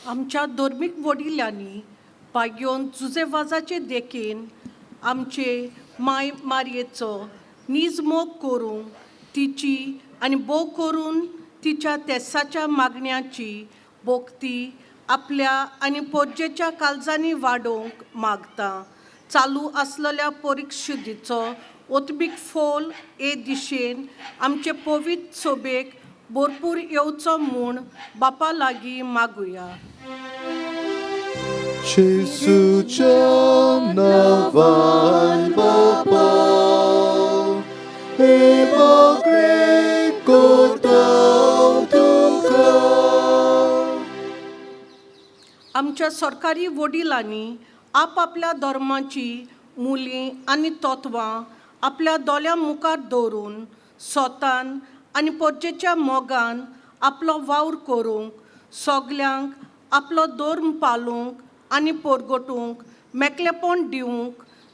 आमच्या धर्मीक वडिलांनी पाग्योन जुजेवाजाचे देखीन आमचे माय मारयेचो नीज मोग करूंक तिची आनी भोव करून तिच्या तेसाच्या मागण्यांची भोक्ती आपल्या आनी पोरजेच्या काळजांनी वाडोवंक मागता. चालू आसलेल्या परिक्षेचो ओतबीक फोल हे दिशेन आमचे पवित्र सोबेक भरपूर येवचो म्हूण बापा लागीं मागुया. जेजूच्या नांवान बापा हे मागणे करता तुका. आमच्या सरकारी वडिलांनी आपल्या धर्माची मुली आनी तत्वां आपल्या दोळ्या मुखार दवरून स्वतान आनी पोरजेच्या मोगान आपलो वावर करूंक, सगल्यांक आपलो धर्म पाळूंक आनी परगटूंक मेकळेपण दिवंक,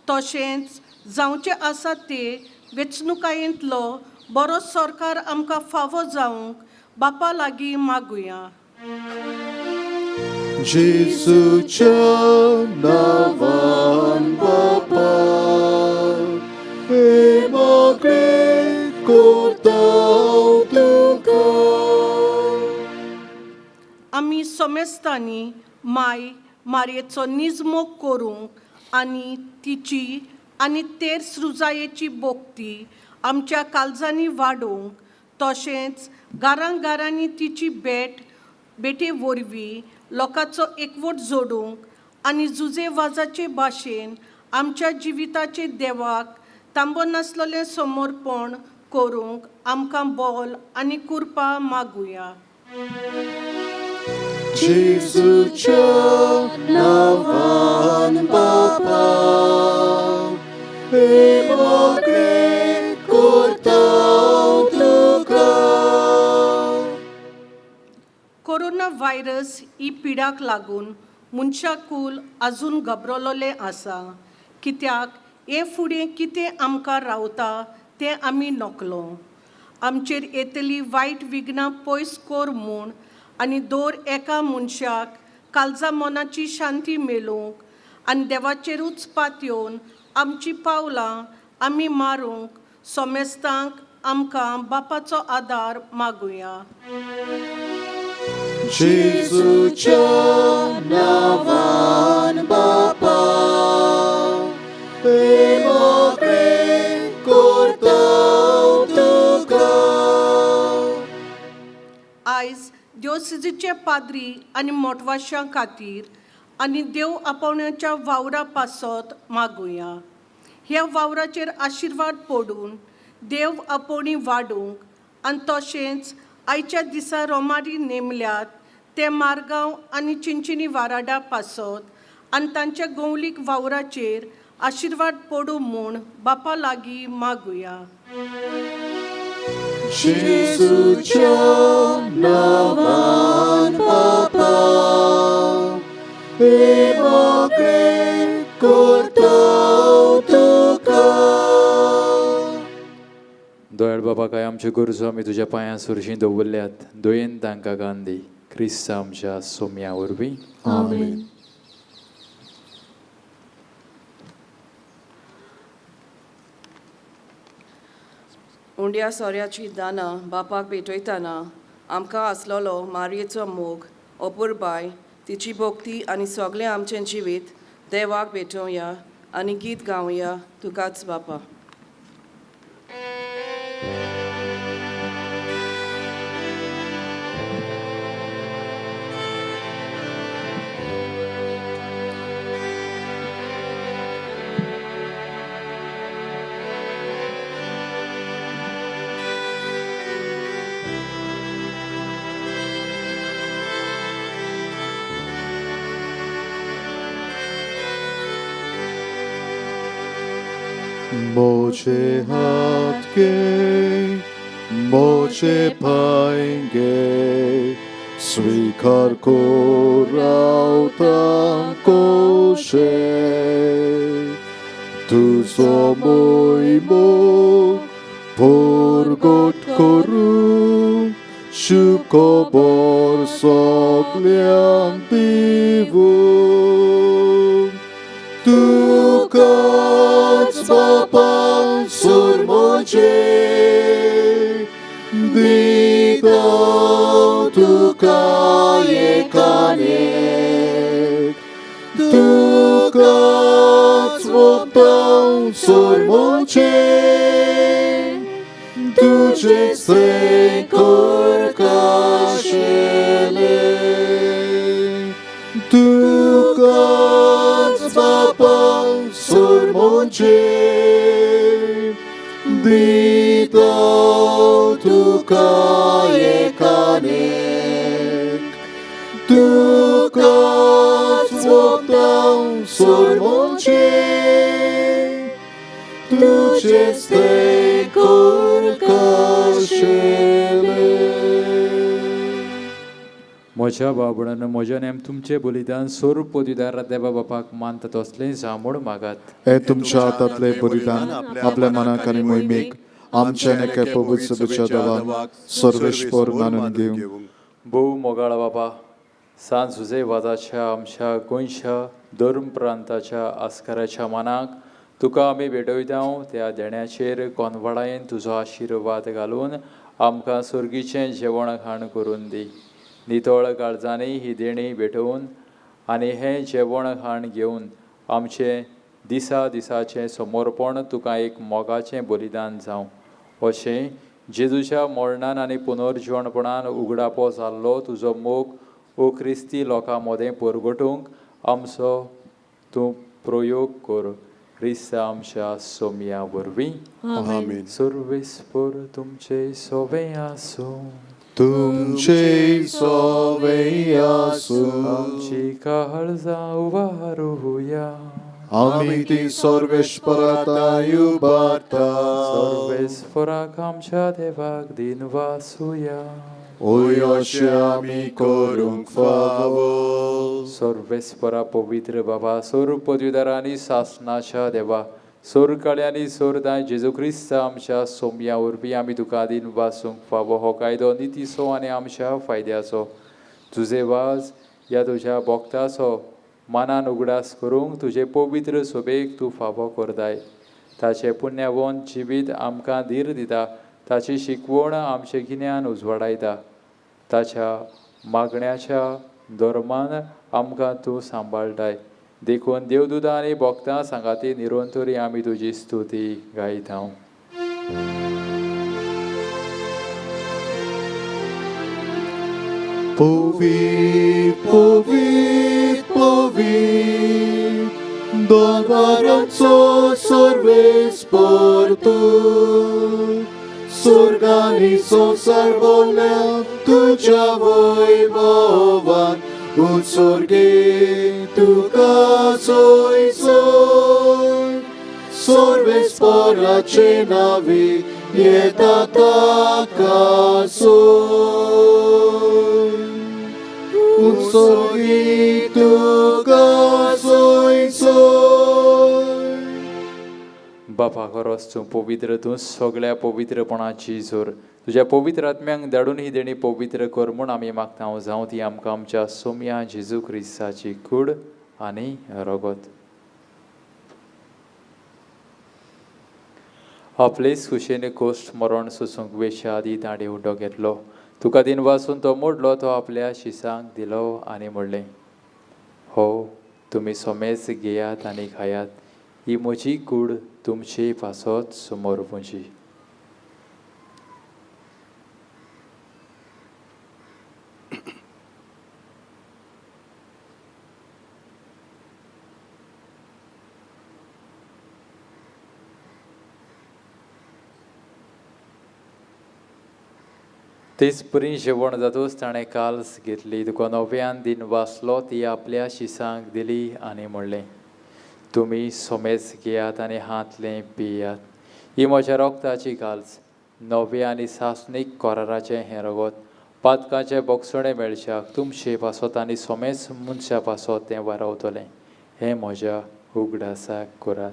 तशेंच जावचें आसा ते वेंचणुकायेंतलो बरो सरकार आमकां फावो जावंक बापा लागीं मागुया. जेजूच्या नांवान बापा हे मागणे करता तुका. आमी समेस्तांनी माय मारयेचो नीज मोग करूंक आनी तिची आनी तेर सृजायेची भोक्ती आमच्या काळजांनी वाडोवंक, तशेंच घरांनी तिची भेटे वरवीं लोकांचो एकवट जोडूंक आनी जुजेवाजाचे भाशेन आमच्या जिविताचे देवाक तांबो नासलेलें समर्पण करूंक आमकां बोल आनी कृपा मागुया. जेजूच्या नांवान बापा हे मागणे करता तुका. कोरोना व्हायरस ही पिडाक लागून मनशाकुल आजून घबरलोले आसा, कित्याक हे फुडें कितें आमकां रावता तें आमी नकलो. आमचेर येतली वायट विघ्नां पयस कर म्हूण आनी दर एका मनशाक काळजा मनाची शांती मेळूंक आनी देवाचेरूच पातयेवन आमची पावलां आमी मारूंक समेस्तांक आमकां बापाचो आदार मागुया. जेजूच्या नांवान बापा हे मागणे करता तुका. आयज दिवसिजेचे पाद्री आनी मोटवाशां खातीर आनी देव आपोवण्याच्या वावरा पासत मागुया. ह्या वावराचेर आशिर्वाद पडून देव आपोवणी वाडूंक आनी तशेंच आयच्या दिसा रोमारी नेमल्यात ते मारगांव आनी चिंचिनी वाराडा पासत आनी तांच्या गवळीक वावराचेर आशिर्वाद पडूं म्हूण बापा लागीं मागुया. जेजूच्या नावान बापा हे मोकळे करता तुका. दयाळ बाबा काय आमचे गरजो आमी तुज्या पांयां सुरशीं दवरल्यात दोयेन तांकां गांधी क्रिस्त आमच्या सोम्या वरवीं. आमेन. उंड्या सोऱ्याची दानां बापाक भेटयतना आमकां आसलोलो मारयेचो मोग अपुरबाय तिची भोक्ती आनी सगळें आमचें जिवीत देवाक भेटोवया आनी गीत गावया तुकाच बापा. मोचे हात घे, मोचे पाय घे, स्वीकार कोरावता कोशे. तुझो मोग पोरगोट करू, शुकोबर सगळ्यांक दिवू. तुकाच बापा सोर मोचे दिता तुका एकाने. तुकाच बापा सोर मोचे तुझे से कर काशेले. तुकाच बापा सोर मोचे दिता तुका एकाने. तुकाच बापा सोर मोचे तुझे से कर काशेले. म्हज्या बाबडान म्हज्या नेम तुमचे बलिदान स्वरूप पोदिदार देवा बापाक मानता तसलें जांबूड मागात. हे तुमच्या हातातले बलिदान आपल्या मनाक आनी मोहिमेक आमच्या नेके पवित्र सभेच्या देवाक सर्वेश्वर मानून घेवंक. भोव मोगाळ बाबा सांज जुजे वाजाच्या आमच्या गोंयच्या धर्म प्रांताच्या आस्काराच्या मानाक तुका आमी भेटयता. त्या देण्याचेर कोनवडायेन तुजो आशिर्वाद घालून आमकां सर्गीचें जेवण खाण करून दी. नितळ काळजांनी ही देणी भेटोवन आनी हें जेवण खाण घेवन आमचें दिसा दिसाचें समर्पण तुका एक मोगाचें बलिदान जावं. अशें जेजूच्या मरणान आनी पुनर्जीवणपणान उगडापो जाल्लो तुजो मोग ओ क्रिस्ती लोकां मदें परगटूंक आमचो तूं प्रयोग कर. क्रिस्त आमच्या सोम्या वरवीं. आमेन. सर्वेस्पर तुमचे सोबे आसूं. तुमचे सोवे आसूं. आमची काळजां उबारूया. आमी ती सर्वेश्वराताय उबारता. सर्वेस्पराक आमच्या देवाक दिन वासुया. ओय अशें आमी करूंक फावो. सर्वेस्परा पवित्र बाबा सोर पदवीदारांनी सासनाच्या देवा सोर काळ्यांनी सोरदाय जेजू क्रिस्त आमच्या सोम्या वरवीं आमी तुका दिन वासूंक फावो. हो कायदो नितीचो आनी आमच्या फायद्याचो. तुजे वाज ह्या तुज्या भोक्ताचो मनान उगडास करूंक तुजे पवित्र सोबेक तूं फावो करताय. ताचें पुण्यवंत जिवीत आमकां धीर दिता. ताची शिकवण आमचें गिन्यान उजवाडायता. ताच्या मागण्याच्या धर्मान आमकां तूं सांबाळटाय. देखून देवदूता आनी भोक्तां सांगाती निरंतरी आमी तुजी स्तुती गायता. Povit, povit, povit, donaranco सर्वेस्पर तूं. स्वर्गांनी संसार भरल्या तुझ्या वैभवान उत्सर्गे तुका सोय सोय. सर्वेस्पराचे नावे येता ताका सोय उत्सर्गी तुका सोय सोय बापा खरोच तूं पवित्र, तूं सगळ्या पवित्रपणाची जोर. तुज्या पवित्र आत्म्यांक धाडून ही देणी पवित्र कर म्हूण आमी मागता. जावं ती आमकां आमच्या सोम्या जेजू क्रिस्ताची कूड आनी रगत. आपलेच खुशेन कोश्ट मरण सोसूंक वेश्या आदी तांडे उड्डो घेतलो. तुका दिन वाचून तो मोडलो, तो आपल्या शिसांक दिलो आनी म्हणलें, हो तुमी सोमेज घेयात आनी खायात, ही म्हजी कूड तुमचे पासत समोर पुंजी. तेच परी जेवण जातूच ताणें काल्स घेतली, तुका नव्यान दिन वाचलो, ती आपल्या शिसांक दिली आनी म्हणलें, तुमी सोमेज घेयात आनी हातलें पियात, ही म्हज्या रोगताची काल्स, नवे आनी सासणीक कोराराचें हें रगत, पातकाचें बोगसणें मेळशाक तुमचे पासत आनी सोमेज मनशा पासत तें वारावतलें. हें म्हज्या उगडासाक करात.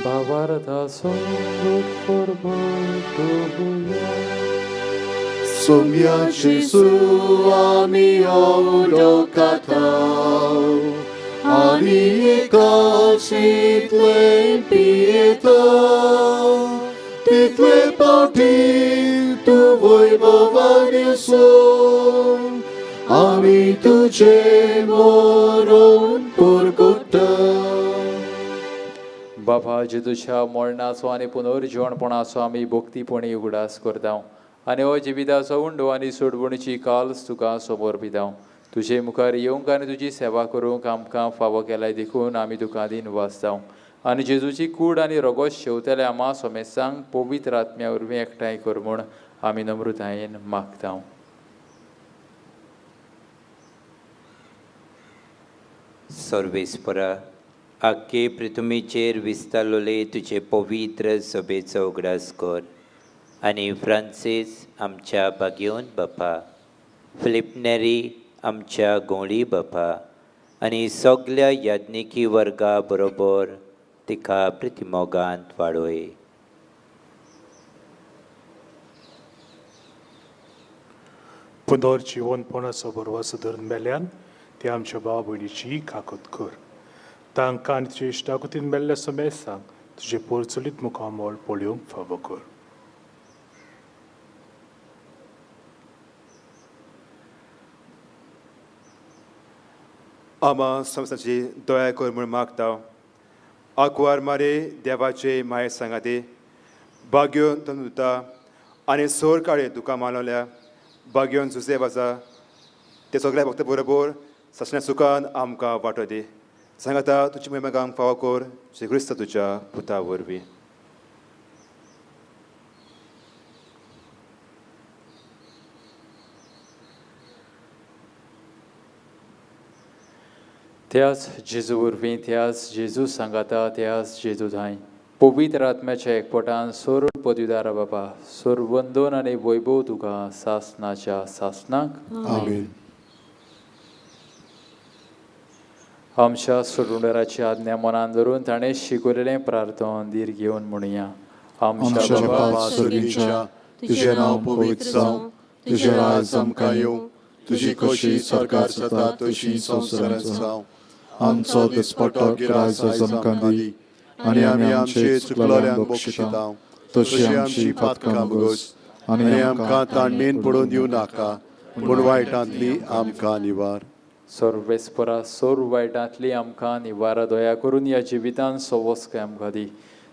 Bavarda sonruk forbotuya. Somia Jesu ami audokatau ani kacitle pieta title pauti tu vojvovanie son ami tuje moron porgota. बापा जेजूच्या मरणाचो आनी पुनर्जीवणपणाचो आमी भक्तीपणी उगडास करता आनी हो जिविताचो उंडो आनी सोडवणीची काल्स तुका समोर पिता. तुजे मुखार येवंक आनी तुजी सेवा करूंक आमकां फावो केल्याय देखून आमी तुका दिन वाचता आनी जेजूची कूड आनी रगत शेवतल्या आमा सोमेसांक पवित्र आत्म्या वरवीं एकठांय कर म्हूण आमी नम्रतायेन मागता. सर्वेस्परा आख्खे पृथ्वीचेर विस्तारलोले तुजे पवित्र सभेचो उगडास कर आनी फ्रांसीस आमच्या बागेवन बापा, फिलिप आमच्या गोंडी बापा आनी सगळ्या याज्ञिकी वर्गा बरोबर तिका प्रतिमोगांत वाडोय. पुनर्जीवनपणाचो बरवासो धरून मेल्यान ते आमच्या भाव भयणीची काकूत कर. तांकां आनी तुजे इश्टाकुतीन मेल्ल्या सोमेसांक तुजे पोरचुलीत मुखामोल पळोवंक फावो कर. आमा सोमेसाची दया कर म्हूण मागता. आंकवार मारे देवाचे माये सांगाते बागेवन तंदुता आनी सोर काळे तुका मानवल्या बागेवन सुसेव आसा ते सगळ्या भक्त बरोबर ससण्या सुखान आमकां वांटो दी. सांगाता तुजी मेगांक फावो कर श्री क्रिस्त तुज्या पुता वरवीं. त्याच जेजू वरवीं, त्याच जेजू सांगाता, त्याच जेजू धाय पवित्र आत्म्याच्या एकपटान सोर पदवीदार बाबा, सोर वंदन आनी वैभव तुका सासनाच्या सासनाक. आमीन. आमच्या सुरुंडराची आज्ञा मनान धरून ताणें शिकयलेलें प्रार्थन धीर घेवन म्हणुया. आमच्या बाबा स्वर्गीच्या, तुजें नांव पवित्र जावं, तुजें राज आमकां येवं, तुजी कशी सरकार जाता तशी संवसारांत जावं. आमचो दिसपटो गिरायज आमकां दी आनी आमी आमचे चुकलोल्यांक बक्षिता तशी आमची पातकां बगस आनी आमकां ताणणेन पडून दिवं नाका पूण वायटांतली आमकां निवार. सर्वेस्परा सोर वायटांतली आमकां निवारा दया करून ह्या जिवितान सवस्काय आमकां दी.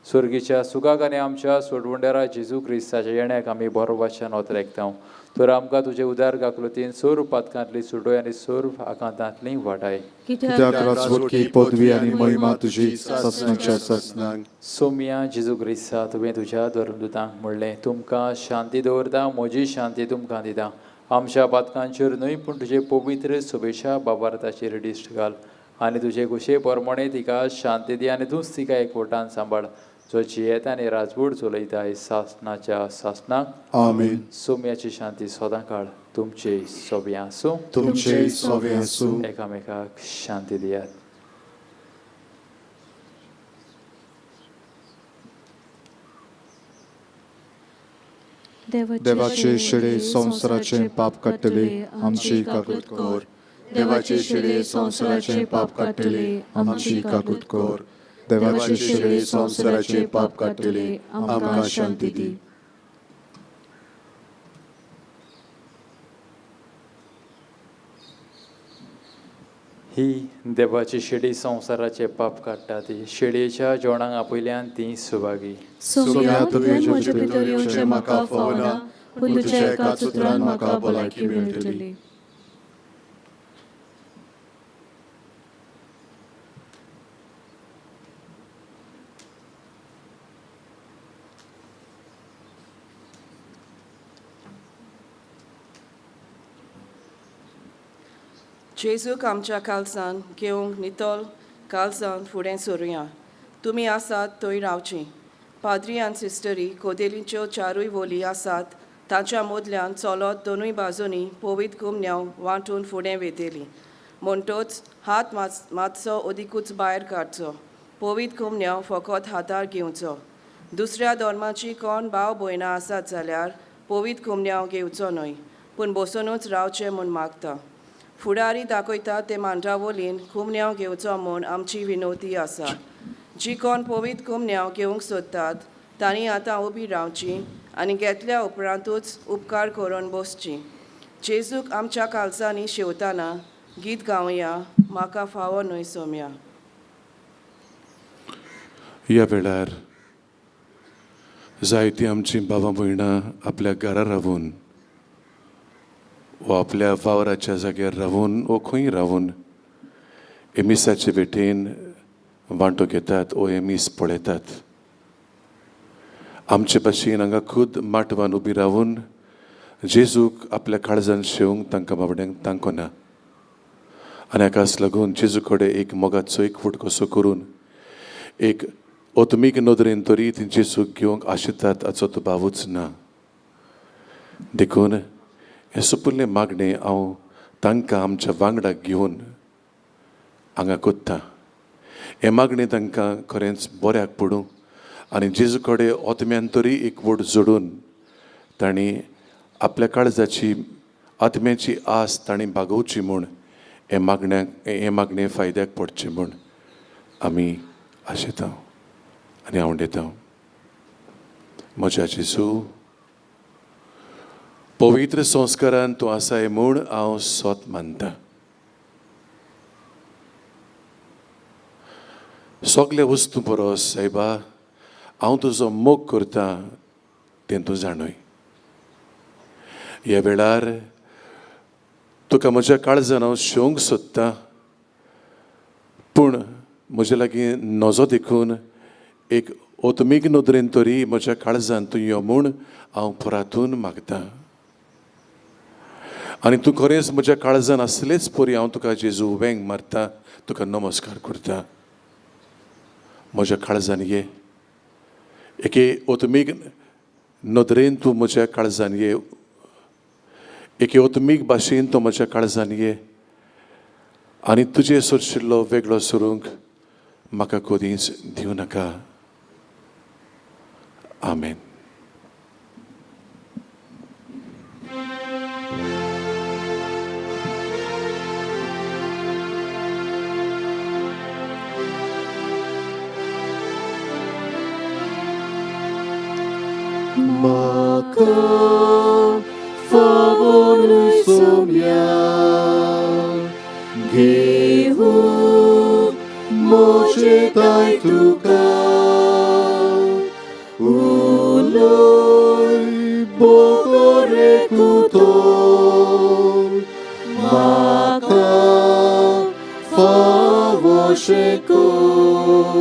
स्वर्गीच्या सुखाक आनी आमच्या सोडवंडरा जेजू क्रिस्ताच्या येण्याक आमी बरो भाशेन ओतरेकता तर आमकां तुजे उदार गाकलोतीन सोर पातकांतली सुटोय आनी सोर आकांतांतली वाटाय कित्याक राजवटकी पदवी आनी महिमा तुजी ससनाच्या ससनांक सोम्या जेजू क्रिस्ता तुवें तुज्या धर्मदुतांक म्हणलें तुमकां शांती दवरता म्हजी शांती तुमकां दिता आमच्या पातकांचेर न्हय पूण तुजे पवित्र शुभेच्छा बाबार्ताचेर दिश्ट घाल आनी तुजे कुशे प्रमाणे तिका शांती दी आनी तूंच तिका एकवटान सांबाळ जो जियेता आनी राजवट चलयता सासनाच्या सासनाक आमीन सोम्याची शांती सदां काळ तुमचे सोबे आसूं तुमचे सोबे आसूं एकामेकाक शांती दियात देवाचे शिडे संवसाराचे पाप काडटले आमची काकूट कोर देवाचे शिडे संवसाराचे पाप काडटले आमची काकूट कोर देवाचे शिडे संवसाराचे पाप काडटले आमकां शांती दी ही देवाची शिडी संवसाराचे पाप काडटा ती शिडयेच्या जेवणाक आपयल्यान ती सुभागी सोम्या तुवें म्हजे भितर येवचें म्हाका फावना पूण तुज्या एकाच उतरान म्हाका भलायकी मेळटली जेजूक आमच्या कालसान घेवंक नितोल कालसान फुडें सरुया तुमी आसात थंय रावची पाद्री आनी सिस्टरी कोदेलींच्यो चारूय वोली आसात तांच्या मदल्यान चलत दोनूय बाजूंनी पवित्र कुमन्यांव वांटून फुडें वेतेली म्हणटूच हात मातसो ओदीकूच भायर काडचो पवित्र कुमन्यांव फकत हातार घेवचो दुसऱ्या धर्माची कोण भाव भयणां आसात जाल्यार पवित्र कुमन्यांव घेवचो न्हय पूण बसूनूच रावचें म्हूण मागता फुडारी दाखयता ते मांडावलीन कुमन्यांव घेवचो म्हूण आमची विनोती आसा जी कोण पवित्र कुमन्यांव घेवंक सोदतात तांणी आतां उबी रावची आनी घेतल्या उपरांतूच उपकार करून बसची जेजूक आमच्या कालसांनी शेवताना गीत गावया म्हाका फावो न्हय सोम्या ह्या वेळार जायतीं आमची भावां भयणां आपल्या घरा रावून वा आपल्या वावराच्या जाग्यार रावून वो खंय रावून एमिसाचे भेटेन वांटो घेतात वो एमीस पळयतात आमचे भाशेन हांगा खूद माटवान उबी रावून जेजूक आपल्या काळजान शेवंक तांकां बाबड्यांक तांकोना आनी हाकाच लागून जेजू कडेन एक मोगाचो एक फूट कसो करून एक ओतमीक नदरेन तरी ती जेजूक घेवंक आशितात हाचो तो भावूच ना देखून हे सोपुल्ले मागणे हांव तांकां आमच्या वांगडा घेवन हांगा कोत्ता हे मागणे तांकां खरेंच बऱ्याक पडूं आनी जेजू कडेन ओतम्यान तरी एक वोट जोडून तांणी आपल्या काळजाची आत्म्याची आस तांणी भागोवची म्हूण हे मागणें फायद्याक पडचें म्हूण आमी आशेता आनी हांव उलयतां म्हज्या जेजू पवित्र संस्कारान तूं आसाय म्हूण हांव सोत मानतां सगळे वस्तू परस सायबा हांव तुजो मोग करतां तें तूं जाणय ह्या वेळार तुका म्हज्या काळजान हांव शेवंक सोदतां पूण म्हजे लागीं नजो देखून एक ओतमीक नदरेन तरी म्हज्या काळजान तूं यो म्हूण हांव परातून मागतां आनी तूं खरेंच म्हज्या काळजान आसलेच परी हांव तुका जेजू उबेंग मारतां तुका नमस्कार करतां म्हज्या काळजान ये एके ओतमीक नदरेन तूं म्हज्या काळजान ये एके ओतमीक भाशेन तो म्हज्या काळजान ये आनी तुजे सोदशिल्लो वेगळो सोडूंक म्हाका कधीच दिवं नाका आमेन म्हाका फावो न्हय सोम्या घेवून म्हजें दाय तुका तशें कर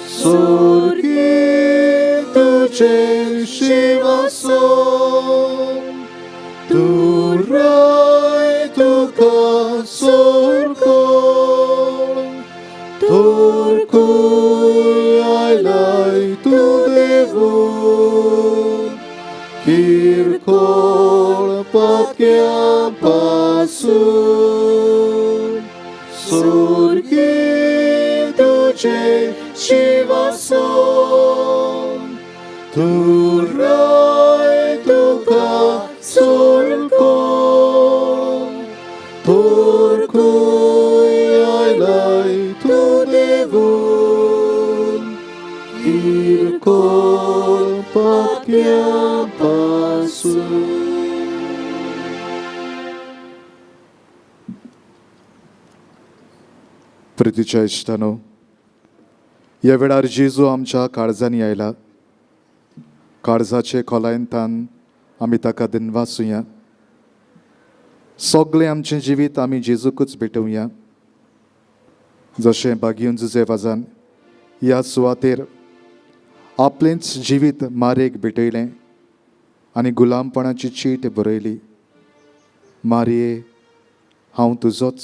सुर्गी तुजें शिवासो तूं राय तुका सोर्को Torcui ailai tu devun, kirkol patkia pasun, surgi tuje shivason, turai tuka sorkol, torcui ailai tu devun, kirkol patkia pasun. प्रितीच्या इश्टानो, ह्या वेळार जेजू आमच्या काळजांनी आयला. काळजाचे खोलायेंतान आमी ताका दिनवासुया. सगळें आमचें जिवीत आमी जेजूकूच भेटोवया. जशें बागीवन जुजेवाजान ह्या सुवातेर आपलेंच जिवीत मारेक भेटयलें आनी गुलामपणाची चीट बरयली. मारये, हांव तुजोच.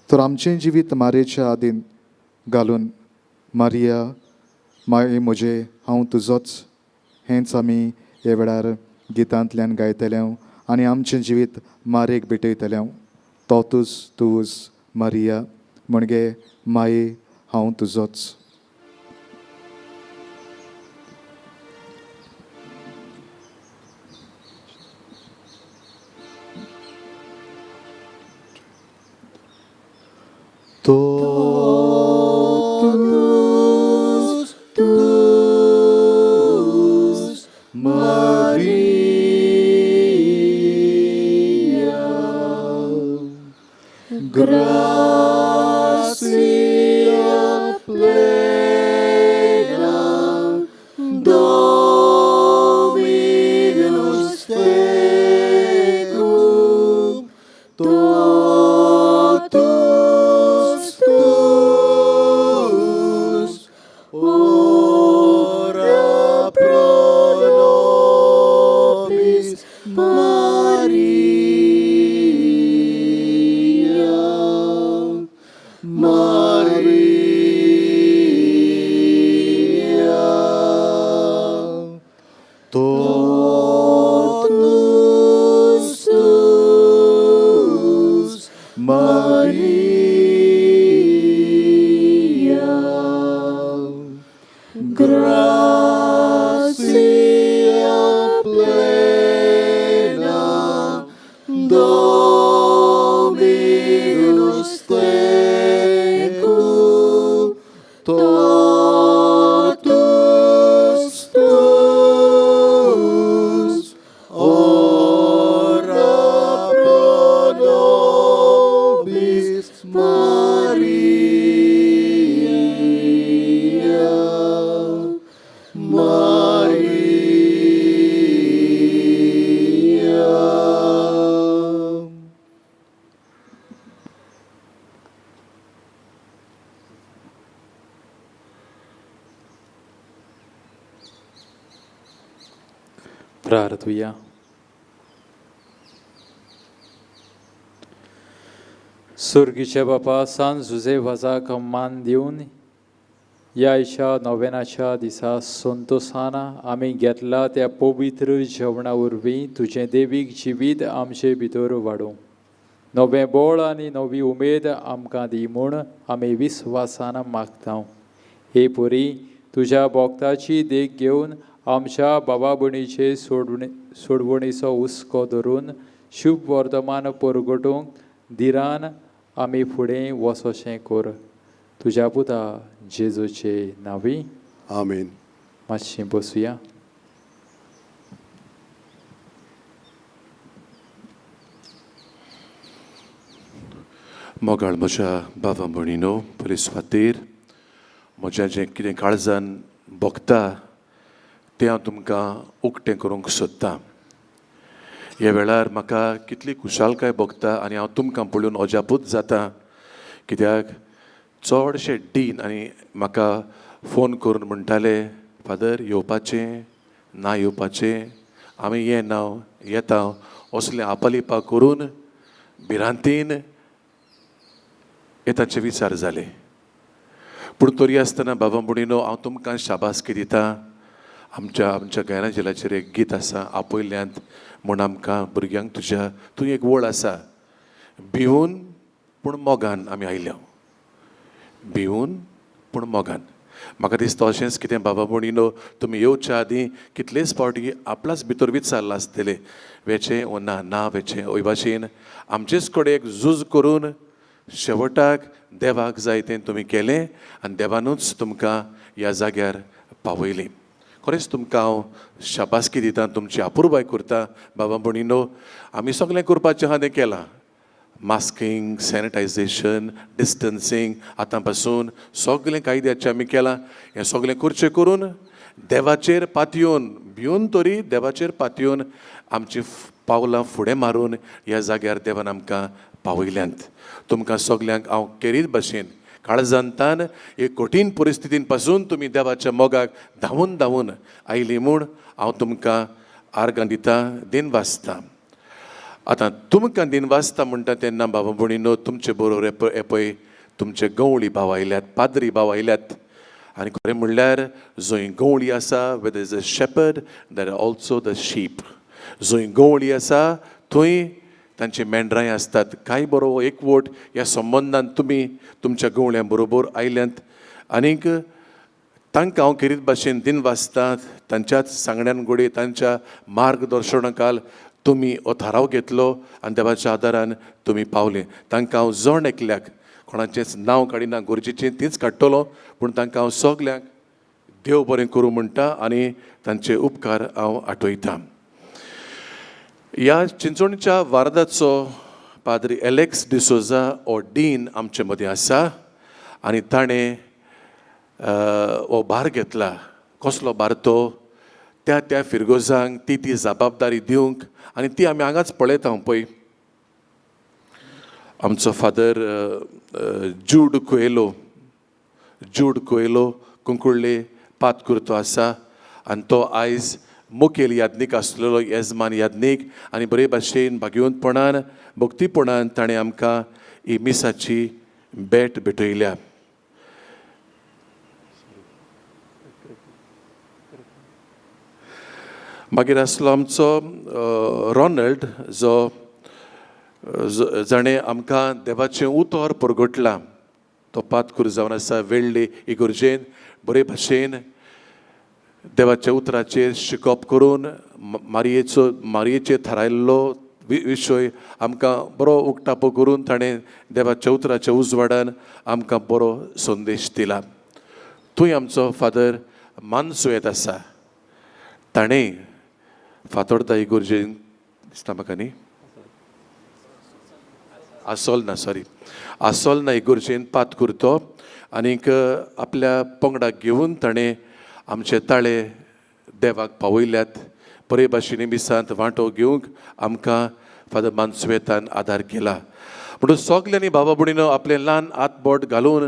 तर आमचें जिवीत मारेच्या आदीन घालून मारिया माये म्हजे हांव तुजोच हेंच आमी हे वेळार गितांतल्यान गायतले आनी आमचें जिवीत मारेक भेटयतले. तोतूच तूज मारिया म्हणजे माये हांव तुजोच. Totus, tus, Maria, gracia plena, Dominus tecum, totus tus, ora pro nobis Maria, Maria, totus tus, Maria, gracia plena, Dominus tecum, totus tus, ora pro nobis Maria, Maria. प्रार्थूया. सुर्गीचे बापा, सांज जुजे वाजाक मान दिवन ह्या इशा नोवेनाच्या दिसा संतोषान आमी घेतला त्या पवित्र जेवणा वरवीं तुजें देवीक जिवीत आमचे भितर वाडूं. नवें बळ आनी नवी उमेद आमकां दी म्हूण आमी विस्वासान मागता. हे परी तुज्या भोगताची देख घेवन आमच्या भावा भयणीचे सोडवणीचो हुस्को धरून शुभ वर्तमान परगटूंक धिरान आमी फुडें वचोशें कर. तुज्या पुता जेजूचे नांवी आमेन. मातशें बसुया. मोगाळ म्हज्या भावा भयणीनो, पुलीस खातीर म्हज्या जें कितें काळजान भोगता तें हांव तुमकां उक्तें करूंक सोदतां. ह्या वेळार म्हाका कितली खुशालकाय भोगता आनी हांव तुमकां पळोवन अजापूत जाता कित्याक चडशे डीन आनी म्हाका फोन करून म्हणटाले फादर येवपाचें ना येवपाचें आमी येना येता असले आपालिपा करून भिरांतीन येताचे विचार जाले. पूण तरी आसतना बाबा म्हणिनो हांव तुमकां शाबासकी दिता. आमच्या गायना जेलाचेर एक गीत आसा आपयल्यांत म्हूण आमकां भुरग्यांक तुज्या तूं एक वळ आसा भिवून पूण मोगान आमी आयल्या भिवून पूण मोगान. म्हाका दिसता अशेंच कितें बाबा म्हणिनो तुमी येवच्या आदीं कितलेच फावटी आपणाच भितर विचारला आसतले वेचें वो ना ना वेचें अय भाशेन आमचेच कडेन एक झूज करून शेवटाक देवाक जाय तें तुमी केलें आनी देवानूच तुमकां ह्या जाग्यार पावयलीं. खरेंच तुमकां हांव शाबासकी दितां तुमची अपुरबाय करता बाबा म्हणिनो. आमी सगलें करपाचें आहा तें केलां मास्कींग सॅनिटायजेशन डिस्टन्सींग आतां पासून सगलें कायद्याचें आमी केलां. हें सगलें करचें करून देवाचेर पातयेवन भिवन तरी देवाचेर पातयेवन आमची पावलां फुडें मारून ह्या जाग्यार देवान आमकां पावयल्यांत. तुमकां सगल्यांक हांव केरीत भाशेन काळजांतान एक कठीण परिस्थितीन पासून तुमी देवाच्या मोगाक धांवून धांवून आयलीं म्हूण हांव तुमकां आर्गां दितां दिन वाजतां. आतां तुमकां दिन वाजता म्हणटा तेन्ना बाबा भणीनो तुमचे बरोबर हे पळय तुमचे गवळी भाव आयल्यात पाद्री भाव आयल्यात. आनी खरें म्हणल्यार जंय गवळी आसा where is a shepherd there are also the sheep. जंय गवळी आसा थंय तांची मेंढरांय आसतात. कांय बरो एकवट ह्या संबंदान तुमी तुमच्या गवळ्यां बरोबर आयल्यांत. आनीक तांकां हांव खेरीत भाशेन दिन वाजतात तांच्याच सांगण्यान घोडये तांच्या मार्गदर्शनाखाल तुमी हो थाराव घेतलो आनी देवाच्या आदारान तुमी पावले. तांकां हांव जण एकल्याक कोणाचेंच नांव काडिना गरजेचें तीच काडटलो पूण तांकां हांव सगल्यांक देव बरें करूं म्हणटा आनी तांचे उपकार हांव आठवयतां. ह्या चिंचोणच्या वार्दाचो पाद्री एलेक्स डिसोजा हो डीन आमचे मदीं आसा आनी ताणें हो भार घेतला. कसलो भार तो त्या फिरगोजांक ती जबाबदारी दिवंक आनी ती आमी हांगाच पळयता पळय. आमचो फादर जूड कोएलो कुंकुळ्ळे पातकुर्तो आसा आनी तो आयज मुखेल यादनीक आसलेलो येजमान यादनीक आनी बरे भाशेन भाग्यवंतपणान भक्तीपणान ताणें आमकां ही मिसाची भेट भेटयल्या. मागीर आसलो आमचो रॉनल्ड जो जाणें आमकां देवाचें उतर परगटलां. तो पातकूर जावन आसा वेळ्ळे इगर्जेन बरे भाशेन देवाच्या उतराचेर शिकप करून मारयेचेर थारायल्लो विशय आमकां बरो उक्तापो करून ताणें देवाच्या उतराच्या उजवाडान आमकां बरो संदेश दिला. थंय आमचो फादर मानसुयेत आसा. ताणें फातोर्डा इगर्जेन दिसता म्हाका न्ही आसोलना इगर्जेन पातकुर्तो आनीक आपल्या पंगडाक घेवन ताणें आमचे ताळे देवाक पावयल्यात. बरे भाशेन मिसांत वांटो घेवंक आमकां फादर मानसुयेतान आदार केला. म्हणून सगल्यांनी बाबा भणीनो आपलें ल्हान हातबोट घालून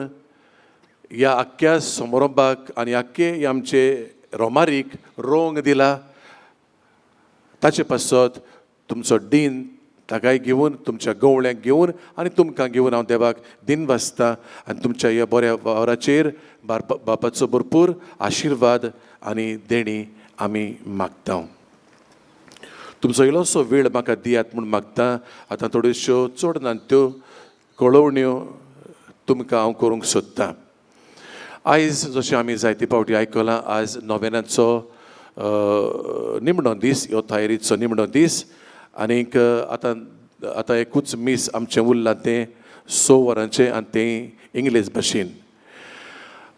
ह्या आख्ख्या समारंभाक आनी आख्खे आमचे रोमारीक रोंग दिला. ताचे पासत तुमचो डीन ताकाय घेवन तुमच्या गवळ्यांक घेवन आनी तुमकां घेवन हांव देवाक दिन वाजता आनी तुमच्या ह्या बऱ्या वावराचेर बापाचो भरपूर आशिर्वाद आनी देणी आमी मागता. तुमचो इल्लोसो वेळ म्हाका दियात म्हूण मागता. आतां थोड्योश्यो चड नात्यो कळोवण्यो तुमकां हांव करूंक सोदतां. आयज जशें आमी जायते फावटी आयकलां आज नोवेनाचो निमणो दीस ह्यो तयारीचो निमणो दीस आनीक आतां एकूच मीस आमचें उरलां तें 6 वरांचें आनी तें इंग्लीश भाशेन.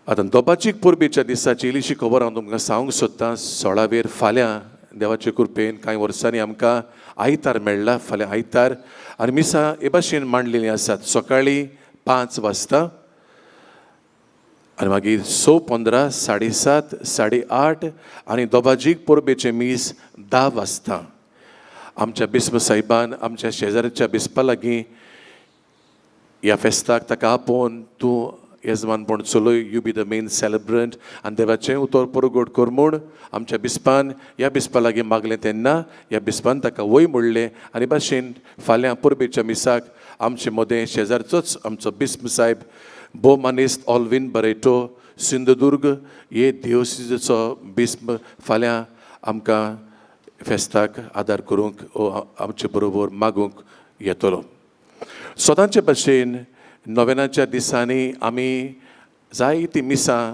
आतां दोपाची पुर्बेच्या दिसाची इल्लीशी खबर हांव तुमकां सांगूंक सोदतां. 16 फाल्यां देवाचे कृपेन कांय वर्सांनी आमकां आयतार मेळ्ळा. फाल्यां आयतार आनी मिसां हे भाशेन मांडलेलीं आसात. सकाळीं 5 वाजता आनी मागीर 6:15 7:30 8:30 आनी दोबाजीक पुर्बेचें मीस 10 वाजता. आमच्या बिस्प साहेबान आमच्या शेजाऱ्याच्या बिस्पा लागीं ह्या फेस्ताक ताका आपोवन तूं येजमानपण चलोय, यू बी द मेन सेलिब्रंट, आनी देवाचें उतर परगोड कर म्हूण आमच्या बिस्पान ह्या बिस्पा लागीं मागलें तेन्ना ह्या बिस्पान ताका वय म्हणलें. आनी भाशेन फाल्यां पुर्बेच्या मिसाक आमचे मदें शेजारचोच आमचो बिस्प साहेब भो मानेस्त ऑल्विन बरेटो सिंधुदुर्ग हे दिवोसिसचो बिस्प फाल्यां आमकां फेस्ताक आदार करूंक आमचे बरोबर मागूंक येतलो. सदांचे भाशेन नोवेनाच्या दिसांनी आमी जायतीं मिसां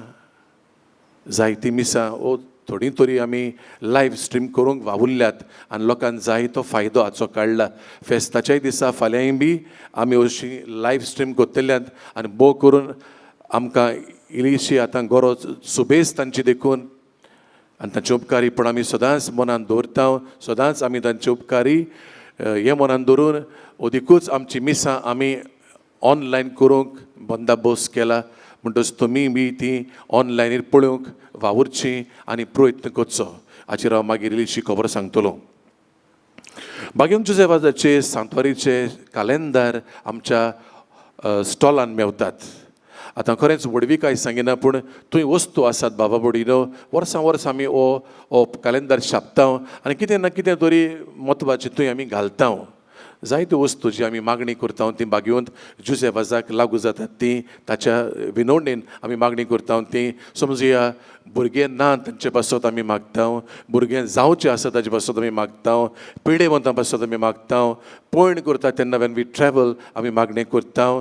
थोडीं तरी आमी लायव्ह स्ट्रीम करूंक वावुरल्यात आनी लोकांक जायतो फायदो हाचो काडला. फेस्ताच्याय दिसा फाल्यांय बी आमी अशीं लायव्ह स्ट्रीम करतल्यात आनी भोव करून आमकां इल्लीशी आतां गरज सुबेज तांची देखून आनी तांचे उपकारीपण आमी सदांच मनान दवरता. सदांच आमी तांचे उपकारी हे मनान दवरून अदिकूच आमची मिसां आमी ऑनलायन करूंक बंदाबोस्त केला. म्हणटच तुमी बी ती ऑनलायनीर पळोवंक वावुरची आनी प्रयत्न करचो. हाचेर हांव मागीर इल्लीशी खबर सांगतलो. भाग्यवंत जुझेवाजाचे सांतवारीचे कॅलेंडर आमच्या स्टॉलान मेवतात. आतां खरेंच व्हडवी कांय सांगिना पूण थंय वस्तू आसात बाबा बोडिनो. वर्सां वर्स आमी हो कॅलेंडर छापता आनी कितें ना कितें तरी म्हत्वाचें थंय आमी घालता. जायत्यो वस्तू जी आमी मागणी करता ती भाग्यवंत जुझेवाजाक लागू जातात ती ताच्या विनवणेन आमी मागणी करता. ती समजुया भुरगे ना तांचे पासत आमी मागता, भुरगे जावचे आसा ताचे पासत आमी मागता, पिडेवंतां पासत आमी मागता, पयण करता तेन्ना वेन वी ट्रॅवल आमी मागणी करता.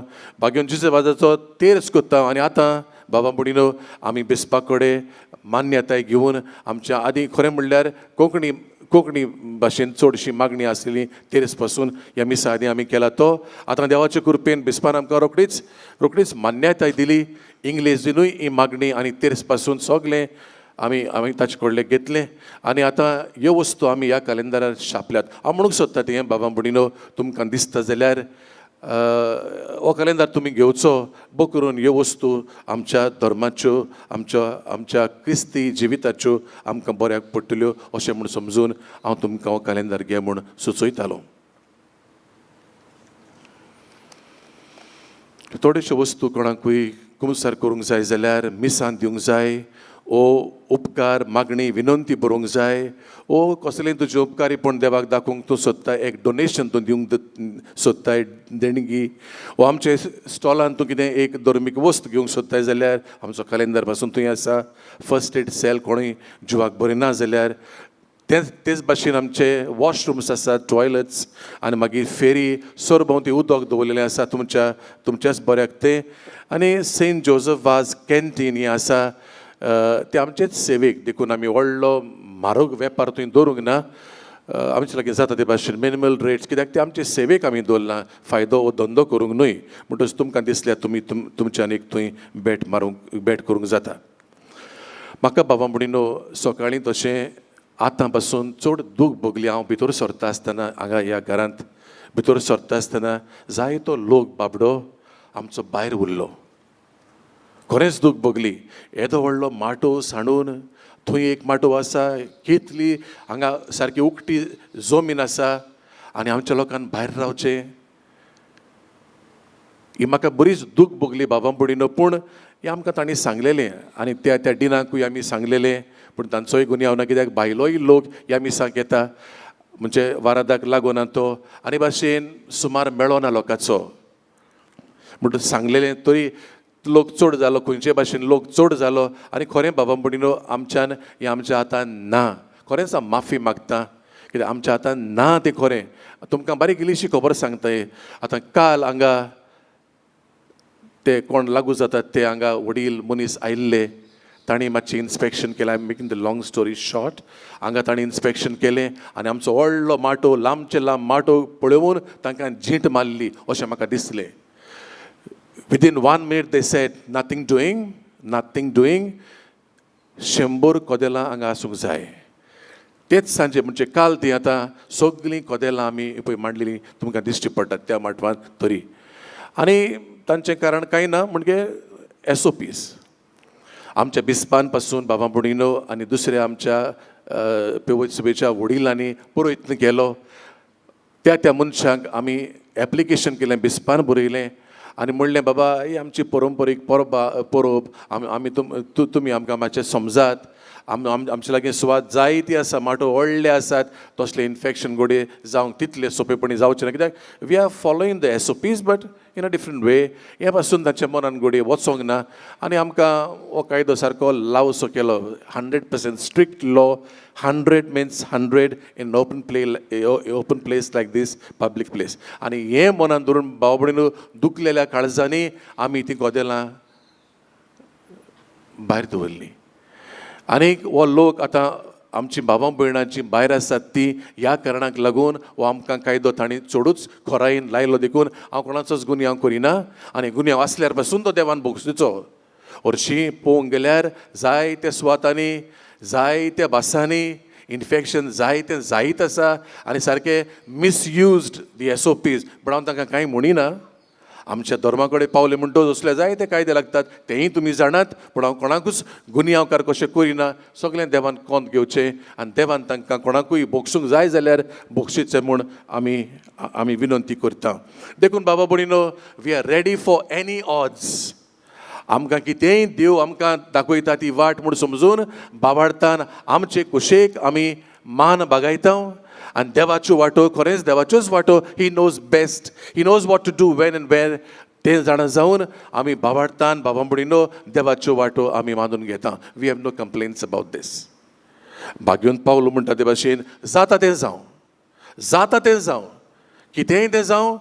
भाग्यवंत जुझेवाजाचो तेर्स करता. आनी आतां बाबा बुडिनो आमी बिस्पा कडेन मान्यताय घेवन आमच्या आदीं खरें म्हणल्यार कोंकणी भाशेन चडशी मागणी आसलेली तेरेस पासून ह्या मिसा आदीं आमी केला तो. आतां देवाचे कृपेन बिस्पान आमकां रोखडीच मान्यताय दिली. इंग्लिशीनूय ही मागणी आनी तेरेस पासून सगळें आमी ताचे कडलें घेतलें आनी आतां ह्यो वस्तू आमी ह्या कॅलेंडरार छापल्यात. हांव म्हणूंक सोदता तें बाबा बुडिनो तुमकां दिसता जाल्यार हो कॅलेंडर तुमी घेवचो. बो करून ह्यो वस्तू आमच्या धर्माच्यो आमच्या क्रिस्ती जिविताच्यो आमकां बऱ्याक पडटल्यो अशें म्हूण समजून हांव तुमकां हो कॅलेंडर घे म्हूण सुचयतालो. थोड्योश्यो वस्तू कोणाकूय कुमसार करूंक जाय जाल्यार मिसान दिवंक जाय, उपकार मागणी विनंती बरोवंक जाय, कसलें तुजें उपकारीपण देवाक दाखोवंक तूं सोदता, एक डोनेशन तूं दिवंक सोदताय देणगी, आमचे स्टॉलान तूं कितें एक धर्मीक वस्त घेवंक सोदताय जाल्यार आमचो कॅलेंडर पासून थंय आसा. फर्स्ट एड सेल कोणूय जिवाक बरें ना जाल्यार तेच भाशेन आमचे वॉशरूम्स आसात, टॉयलेट्स आनी मागीर फेरी सरभोंवती उदक दवरलेलें आसा तुमच्याच बऱ्याक तें. आनी सेंट जोझफ वाज कॅन्टीन हें आसा ते आमचेच सेवेक देखून आमी व्हडलो म्हारग वेपार थंय दवरूंक ना. आमचे लागीं जाता ते भाशेन मिनिमल रेट्स, कित्याक ते आमचे सेवेक आमी दवरला, फायदो वो धंदो करूंक न्हय. म्हणटच तुमकां दिसल्यार तुमी तुमच्यान एक थंय बेट करूंक जाता. म्हाका बाबा बुडिनो सकाळीं तशें आतां पासून चड दूख भोगली. हांव भितर सरता आसतना हांगा ह्या घरांत भितर सरता आसतना जायतो लोक बाबडो आमचो भायर उरलो. खरेंच दूख भोगली. येदो व्हडलो माटो सांडून थंय एक माटो आसा, कितली हांगा सारकी उक्ती जमीन आसा आनी आमच्या लोकांक भायर रावचें, ही म्हाका बरीच दूख भोगली बाबा बुडिनो. पूण हें आमकां तांणी सांगलेलें आनी त्या डिनाकूय आमी सांगलेलें. पूण तांचोय गुन्यांव ना, कित्याक भायलोय लोक ह्या मिसाक येता म्हणजे वारादाक लागून तो आनी भाशेन सुमार मेळो ना लोकांचो. म्हणटून सांगलेलें तरी लोक चड जालो, खंयचे भाशेन लोक चड जालो. आनी खरें बाबा बुडिनो आमच्यान हें आमच्या हातान ना. खरेंच हांव माफी मागतां, कित्याक आमच्या हातान ना तें खरें. तुमकां बारीक इल्लीशी खबर सांगताय. आतां काल हांगा ते कोण लागू जातात ते हांगा वडील मनीस आयिल्ले, तांणी मातशें इन्स्पेक्शन केलें. I am making the long story short. हांगा तांणी इन्स्पेक्शन केलें आनी आमचो व्हडलो माटो, लांबचे लांब माटो पळोवन तांकां झींट मारली अशें म्हाका दिसलें. Within 1 minute they said nothing doing. 100 कदेलां हांगा आसूंक जाय. तेच सांजे म्हणजे काल ती आतां सगळीं कदेलां आमी पळय मांडलेलीं तुमकां दिश्टी पडटात त्या माटवान तरी. आनी तांचें कारण कांय ना, म्हणजे SOPs आमच्या बिस्पान पासून बाबा बुडिनो आनी दुसऱ्या आमच्या पेवच सभेच्या वडिलांनी प्रयत्न केलो. त्या मनशांक आमी एप्लिकेशन केलें, बिस्पान बरयलें आनी म्हणलें बाबा ही आमची परंपरीक परब आमी तुमी आमकां मातशें समजात आमचे लागीं सुवात जायती आसा माटो व्हडले आसात तसले इन्फेक्शन घोडये जावंक तितले सोंपेपणी जावचे ना कित्याक we are following the SOPs but in a different way हे पासून तांच्या मनान घोडये वचोंक ना आनी आमकां हो कायदो सारको लावसो केलो 100% strict law 100 means 100 in open place like this public place आनी हे मनान धरून भाव भयणीनो दुखलेल्या काळजांनी आमी ती गोदेलां भायर दवरलीं आनीक हो लोक आतां आमची भावां भयणांची भायर आसात ती ह्या कारणाक लागून हो आमकां कायदो तांणी चडूच खोरायेन लायलो देखून हांव कोणाचोच गुन्यांव करिना आनी गुन्यांव आसल्यार पासून तो देवान भोगसूचो हरशीं पळोवंक गेल्यार जायत्या सुवातांनी जायत्या भासांनी इन्फेक्शन जायत आसा आनी सारकें मिसयूज्ड दी SOPs पण हांव तांकां कांय म्हणिना आमच्या धर्मा कडेन पावले म्हणटच असले जायते कायदे लागतात तेंय तुमी जाणात पूण हांव कोणाकूच गुन्यांवकार कशें करिना सगळें देवान कोंत घेवचें आनी देवान तांकां कोणाकूय भोगसूंक जाय जाल्यार भोगशीचें म्हूण आमी विनंती करता देखून बाबा भयणीनो we are ready for any odds आमकां कितेंय देव आमकां दाखयता ती वाट म्हूण समजून बाबाडतान आमचे कुशेक आमी मान बागायता आनी देवाच्यो वाटो खरेंच देवाच्योच वाटो he knows best he knows what to do when and where ते जाणा जावन आमी बाबाडतान बाबा भयणीनो देवाच्यो वाटो आमी मानून घेता we have no complaints about this भाग्योन पावलो म्हणटा ते भाशेन जाता तें जावं कितेंय तें जावं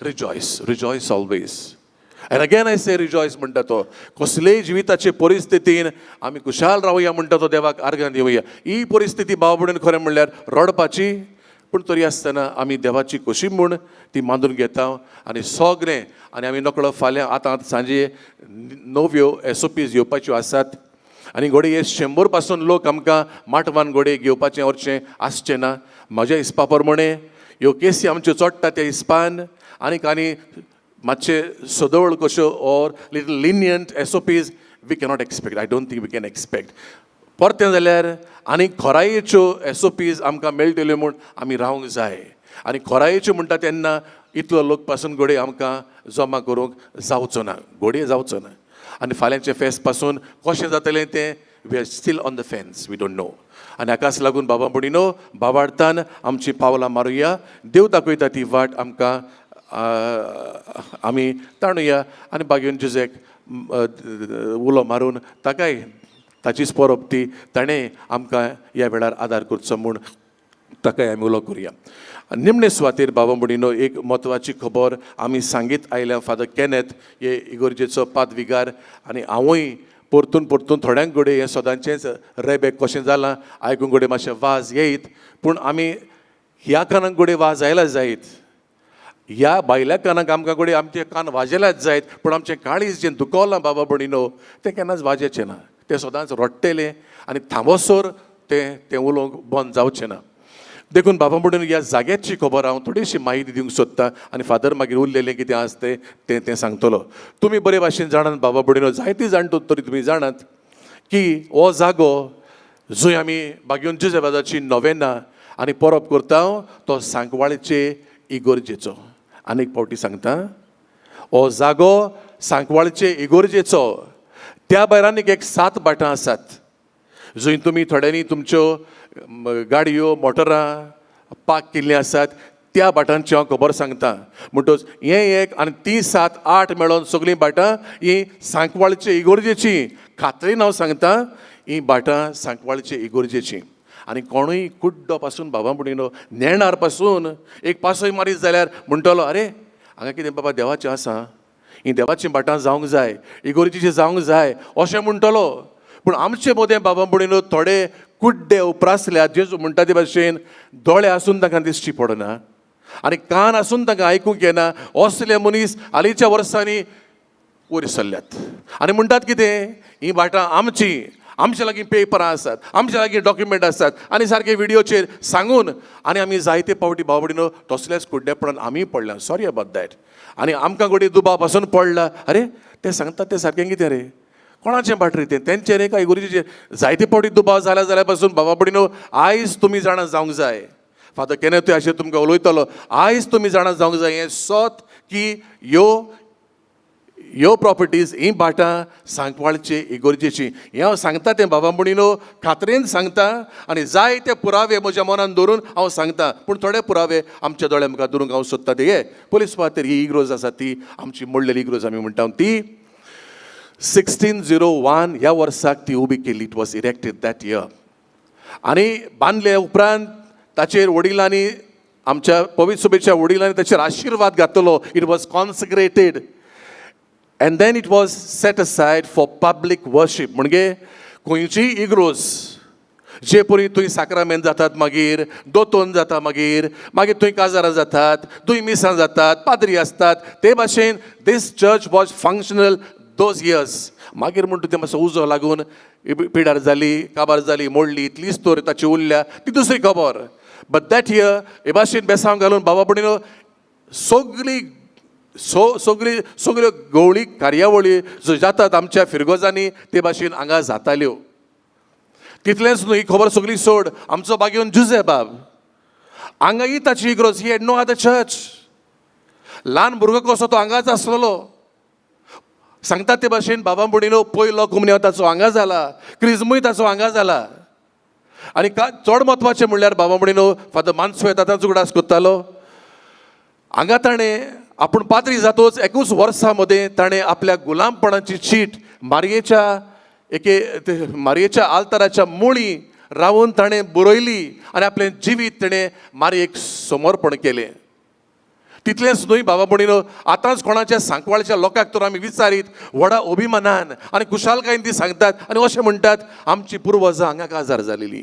rejoice always And again I say rejoice म्हणटा तो कसलेय जिविताचे परिस्थितीन आमी खुशाल रावया म्हणटा तो देवाक आर्गां दिवया ही परिस्थिती भाव भयण खरें म्हणल्यार रडपाची पूण तरी आसतना आमी देवाची खोशी म्हूण ती मानून घेता आनी सगळें आनी आमी नकळो फाल्यां आतां सांजे नव्यो SOPs येवपाच्यो आसात आनी घोडे हे 100 पासून लोक आमकां माटवान घोडे घेवपाचें व्हरचें आसचें ना म्हज्या हिसपा प्रमाणे ह्यो केसी आमच्यो चोडटा त्या हिसपान आनी मातशे सदोळ कश्यो or little lenient SOPs we cannot expect I don't think we can expect परतें जाल्यार आनी खोरायेच्यो SOPs आमकां मेळटल्यो म्हूण आमी रावंक जाय आनी खोरायेच्यो म्हणटा तेन्ना इतलो लोक पासून घोडये आमकां जमा करूंक जावचो ना घोडये जावचो ना आनी फाल्यांचे फेस्त पासून कशें जातलें तें we are still on the fence we don't know आनी हाकाच लागून बाबा भयणीनो बाबाडतान आमची पावलां मारुया देव दाखयता ती वाट आमकां आमी ताणुया आनी बागेन जुजेक उलो मारून ताकाय ताचीच परब ती ताणें आमकां ह्या वेळार आदार करचो म्हूण ताकाय आमी उलो करुया निमणे सुवातेर बाबा भयणीनो एक म्हत्वाची खबर आमी सांगीत आयल्या फादर केनेथ हे इगोर्जेचो पादविगार आनी हांवूय परतून थोड्यांक घोडये हें सदांचेंच रेबेक कशें जालां आयकूंक घोडये मातशें वाज येयत पूण आमी ह्या कानाक घोडये वाज आयला जायत ह्या भायल्या कानाक आमकां घोडये आमचे कान वाजयल्याच जायत पूण आमचें काळीज जें दुखोवलां बाबा भयणीनो तें केन्नाच वाजेचें ना तें सदांच रडटलें आनी थांबसर तें उलोवंक बंद जावचें ना देखून बाबा भयणीनो ह्या जाग्याची खबर हांव थोडीशी म्हायती दिवंक सोदतां आनी फादर मागीर उरलेलें कितें आसा तें सांगतलो तुमी बरे भाशेन जाणात बाबा भयणीनो जायतीं जाणटो तरी तुमी जाणात की हो जागो जंय आमी बागेवन जुजेबाजाची नोवेना आनी परब करता तो सांकवाळेचे इगोर्जेचो आनीक पावटी सांगता हो जागो सांकवाळचे इगोर्जेचो त्या भायर आनीक एक 7 बाटां आसात जंय तुमी थोड्यांनी तुमच्यो गाडयो मोटरां पार्क केल्लीं आसात त्या बाटांची हांव खबर सांगता म्हणटच हें एक आनी ती 7-8 मेळोन सगळीं बाटां ही सांकवाळचे इगोर्जेची खात्रेन हांव सांगता ही बाटां सांकवाळचे इगोर्जेची आनी कोणूय कुड्डो पासून बाबा भयणीनो नेणार पासून एक पासय मारीत जाल्यार म्हणटलो अरे हांगा कितें बाबा देवाचें आसा ही देवाचीं बाटां जावंक जाय इगोर्जेची जावंक जाय अशें म्हणटलो पूण आमचे मोदें बाबा भयणीनो थोडे कुड्डे उप्रासल्यात जेजू म्हणटा ते भाशेन दोळे आसून तांकां दिश्टी पडना आनी कान आसून तांकां आयकूंक येना असले मनीस हालींच्या वर्सांनी वयर सरल्यात आनी म्हणटात कितें ही बाटां आमचे लागीं पेपरां आसात आमचे लागीं डॉक्युमेंट आसात आनी सारके व्हिडियोचेर सांगून आनी आमी जायते पावटी बाबा भयणीनो तसल्याच कुड्डेपणान आमी पडल्या सॉरी अबाउट दॅट आनी आमकां घोडी दुबाव पासून पडला अरे ते सांगतात ते सारकें कितें रे कोणाचें बाट रे तें तेंचेर काय इगोर्जेचेर जायते पावटी दुबाव जाल्या पासून बाबा भयणीनो आयज तुमी जाणा जावंक जाय फादर केनेथ अशें तुमकां उलयतलो आयज तुमी जाणा जावंक जाय हें सोत की ह्यो प्रॉपर्टीज ही भाटां सांकवाळची इगोर्जेची हें हांव सांगता तें बाबा म्हणिनो खात्रेन सांगता आनी जाय ते पुरावे म्हज्या मनान दवरून हांव सांगता पूण थोडे पुरावे आमच्या दोळ्या मुखार दवरूंक हांव सोदता ते हे पयलीं सुवातेर ही इग्रोज आसा ती आमची मोडलेली इग्रोज आमी म्हणटा ती 1601 ह्या वर्साक ती उबी केल्ली. It was erected that year आनी बांदले उपरांत ताचेर वडिलांनी आमच्या पवित्र सभेच्या वडिलांनी ताचेर आशिर्वाद घातलो. It was consecrated and then it was set aside for public worship. म्हणजे खंयची इग्रोज जे परी थंय साक्रामेंत जातात, मागीर दोतोन जाता, मागीर थंय काजारां जातात, थंय मिसां जातात, पाद्री आसतात, ते भाशेन this church was functional those years. मागीर म्हणटा तें मातसो उजो लागून पिडार जाली, काबार जाली, मोडली, इतलीच तर ताची उरल्या ती दुसरी खबर. बट दॅट इयर हे भाशेन बेसांव घालून बाबा म्हणिनो सगळ्यो गवळी कार्यावळी ज्यो जातात आमच्या फिरगोजांनी ते भाशेन हांगा जाताल्यो. तितलेंच न्हू, ही खबर सगळी सोड, आमचो बागेवन जुझे बाब हांगा ही ताची इग्रोज, he had no other church. ल्हान भुरगो कसो तो हांगाच आसलेलो. सांगतात ते भाशेन बाबा म्हणिनो पयलो कुमन्यांव ताचो हांगा जाला, क्रिजमूय ताचो हांगा जाला. आनी चड म्हत्वाचें म्हणल्यार बाबा म्हणिनो फादर मानसो ताचो उगडास करतालो. हांगा ताणें आपूण पाद्री जातोच 21 वर्सां मदें ताणें आपल्या गुलामपणाची चीट मारयेच्या आल्ताराच्या मुळी रावून ताणें बरयली आनी आपलें जिवीत ताणें मारयेक समर्पण केलें. तितलेंच न्हय बाबा म्हणिनो आतांच कोणाच्या सांकवाळच्या लोकांक तर आमी विचारीत व्हडा अभिमानान आनी खुशालकायेन ती सांगतात आनी अशें म्हणटात आमची पुर्वजां हांगा काजार जालेलीं,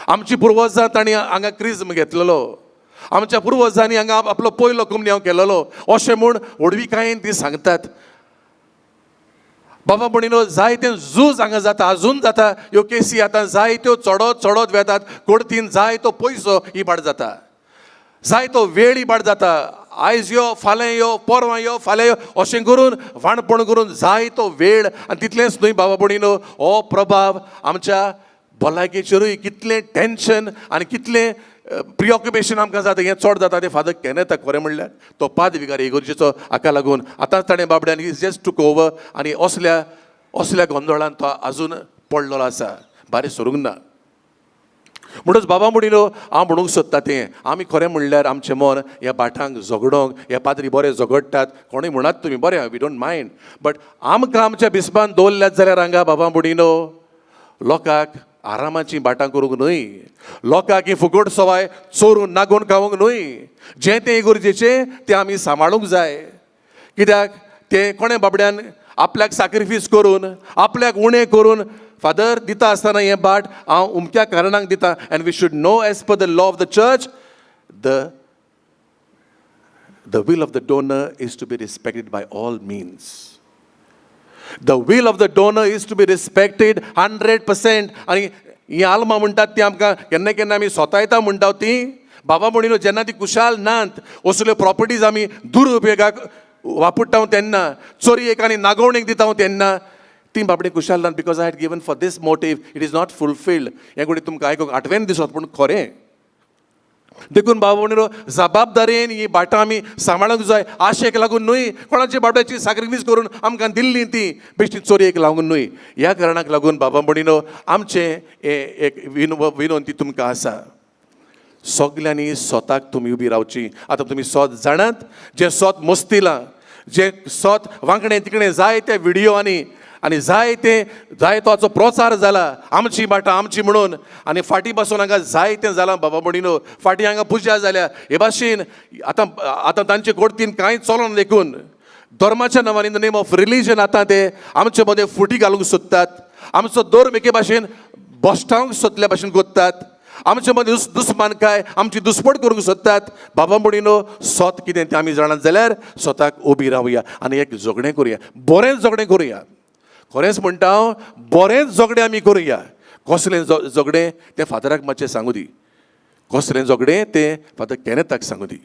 आमची पुर्वजां तांणी हांगा क्रिज्म घेतलेलो, आमच्या पुर्वजांनी हांगा आपलो पयलो कुमन्यांव केलेलो, अशें म्हूण व्हडविकायेन ती सांगतात. बाबा म्हणिनो जायते झूज हांगा जाता, आजून जाता. ह्यो केसी आतां जायत्यो चडत वेतात कोर्टीन. जाय तो पयसो इबाड जाता, जाय तो वेळ इबाड जाता. आयज यो, फाल्यां यो, परवां यो, फाल्यां यो, अशें करून वाणपण करून जाय तो वेळ. आनी तितलेंच न्हय बाबा म्हणिनो हो प्रभाव आमच्या भलायकेचेरूय कितलें टेन्शन आनी कितलें प्रिऑक्युपेशन आमकां जाता हें चड जाता तें फादर केनेथाक खरें म्हणल्यार तो पाद विगारी इगोर्जेचो हाका लागून आतांच ताणें बाबड्यान ही जस्ट टूक ओवर आनी असल्या गोंदळान तो आजून पडलेलो आसा, भायर सरूंक ना. म्हणूच बाबा म्हणिनो हांव म्हणूंक सोदता तें आमी खरें म्हणल्यार आमचें मन ह्या भाटांक झगडोंक, हे पाद्री बरे झगडटात, कोणूय म्हणत तुमी बरें, वी डोंट मायंड. बट आमकां आमच्या बिस्बान दवरल्यात जाल्यार हांगा बाबा म्हणिनो लोकांक आरामाची भाटां करूंक न्हय, लोकांक ही फुकट सवाय चोरून नागोवन खावंक न्हय. जें तें इगोर्जेचें तें आमी सांबाळूंक जाय. कित्याक तें कोणें बाबड्यान आपल्याक सॅक्रिफीस करून, आपल्याक उणें करून फादर दिता आसतना हें बाट हांव उमक्या कारणांक दिता. And we should know as per the law of the church the will of the donor is to be respected by all means. The will of the donor is to be respected 100%. आणि ही आल्मा म्हणटात ती आमकां केन्ना केन्ना आमी स्वता म्हणटा ती बाबा म्हणिनो जेन्ना ती कुशाल नात असल्यो प्रॉपर्टीज आमी दुरुपयोगाक वापरता तेन्ना, चोरयेक आनी नागवणेक दिता तेन्ना ती बाबडे कुशाल नात. Because I had given for this motive, it is not fulfilled. हें कोणी तुमकां आयकूंक आठवेन दिसत पूण खरें. देखून बाबा म्हणिनो जबाबदारेन ही भाटां आमी सांबाळूंक जाय. आशेक लागून न्हय, कोणाची बाबड्याची सॅक्रिफीस करून आमकां दिल्ली ती बेश्टी चोरयेक लागून न्हय. ह्या कारणाक लागून बाबा म्हणिनो आमचें एक विनंती तुमकां आसा, सगल्यांनी स्वताक तुमी उबी रावची. आतां तुमी सोत जाणात, जें सोत मस्तिलां, जें सोत वांकडें तिकडें जाय ते व्हिडियो आनी जाय तो हाचो प्रचार जाला आमची भाटां आमची म्हणून. आनी फाटीं पासून हांगा जायतें जालां बाबा म्हणिनो. फाटीं हांगा पुजा जाल्या हे भाशेन आतां तांचे कोर्टीन कांय चलोना. देखून धर्माच्या नांवान in the name of religion आतां ते आमचे मदें फुटी घालूंक सोदतात. आमचो धर्म एके भाशेन बोश्टावंक सोदल्या भाशेन कोत्तात. आमचे मदें दुस्मानकाय, आमची दुस्पट करूंक सोदतात. बाबा म्हणिनो सोत कितें तें आमी जाणात जाल्यार स्वताक उबी रावया आनी एक झगडें करुया, बरें झगडें करुया. खरेंच म्हणटा हांव, बरेंच झगडें आमी करुया. कसलें झगडें तें फादराक मातशें सांगू दी. कसलें झगडें तें फादर केनेथाक सांगू दी.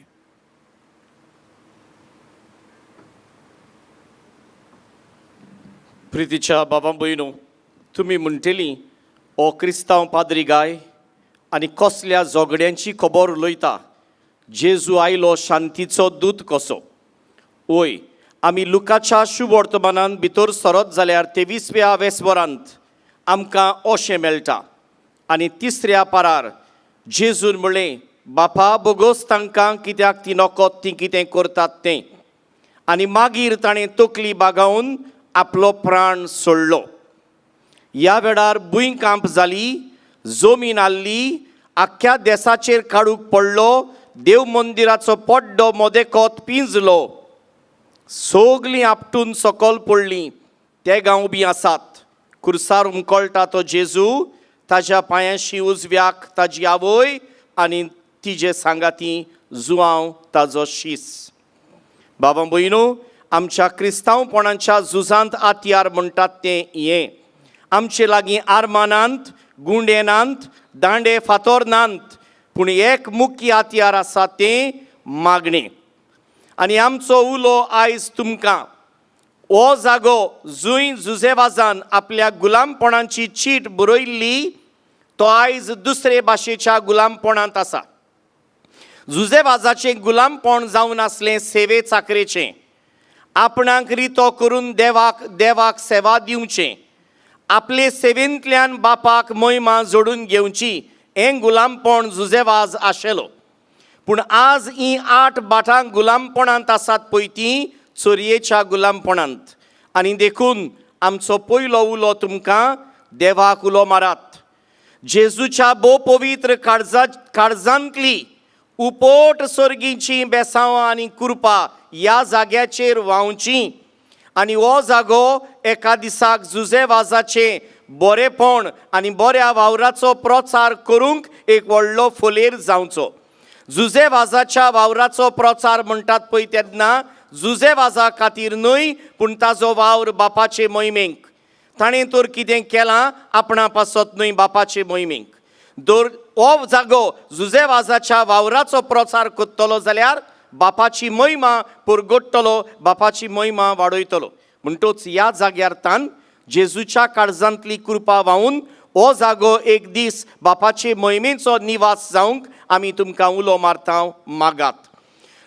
प्रितीच्या बाबा भयणू, तुमी म्हणटलीं हो क्रिस्तांव पाद्री गाय आनी कसल्या झगड्यांची खबर उलयता. जेजू आयलो शांतीचो दूत कसो. वय आमी लुकाच्या शुभ वर्तमानान भितर सरत जाल्यार 23व्या वेसवरांत आमकां अशें मेळटा. आनी तिसऱ्या पारार जेजून म्हणलें, बापा बोगोस तांकां कित्याक ती नकत ती कितें करतात तें. आनी मागीर ताणें तकली बागावन आपलो प्राण सोडलो. ह्या वेळार भुंयकांप जाली, जमीन आल्ली, आख्ख्या देशाचेर काळूक पडलो, देव मंदिराचो पड्डो मोदेकोत पिंजलो, सगलीं आपटून सकयल पडलीं. ते गांव बी आसात. खुर्सार उमकळटा तो जेजू, ताज्या पांयाशी उजव्याक ताजी आवय आनी तिजे सांगाती जुआंव ताजो शीस. बाबा भयणो, आमच्या क्रिस्तांवपणाच्या झुजांत आतयार म्हणटात तें हें. आमचे लागीं आर्मां नात, गुंडे नात, दांडे फातोर नात, पूण एक मुख्य हातयार आसा तें मागणें. आनी आमचो उलो आयज तुमकां हो जागो जंय जुजेवाजान आपल्या गुलामपणाची चीट बरयल्ली तो आयज दुसरे भाशेच्या गुलामपणांत आसा. जुजेवाजाचें गुलामपण जावन आसलें सेवे चाकरेचें. आपणाक रितो करून देवाक सेवा दिवचें, आपले सेवेंतल्यान बापाक महिमा जोडून घेवची, हें गुलामपण जुजेवाज आशिल्लो. पूण आज ही 8 बाटां गुलामपणांत आसात पळय तीं चोरयेच्या गुलामपणांत. आनी देखून आमचो पयलो उलो तुमकां देवाक उलो मारात. जेजूच्या भोव पवित्र काळजांतली उपोट सर्गीची बेसांवां आनी कृपा ह्या जाग्याचेर व्हांवची. आनी हो जागो एका दिसाक जुजेवाजाचें बरेपण आनी बऱ्या वावराचो प्रचार करूंक एक व्हडलो फोलेर जावचो. जुजेवाजाच्या वावराचो प्रचार म्हणटात पळय तेन्ना जुजेवाजा खातीर न्हय, पूण ताजो वावर बापाचे मोहिमेक. ताणें तर कितें केलां आपणा पासत न्हय, बापाचे मोहिमेक. दर हो जागो जुजेवाजाच्या वावराचो प्रचार करतलो जाल्यार बापाची महिमा परगडटलो, बापाची महिमा वाडयतलो. म्हणटूच ह्या जाग्यार तान जेजूच्या काळजांतली कृपा व्हांवून हो जागो एक दीस बापाचे महिमेचो निवास जावंक आमी तुमकां उलो मारता मागात.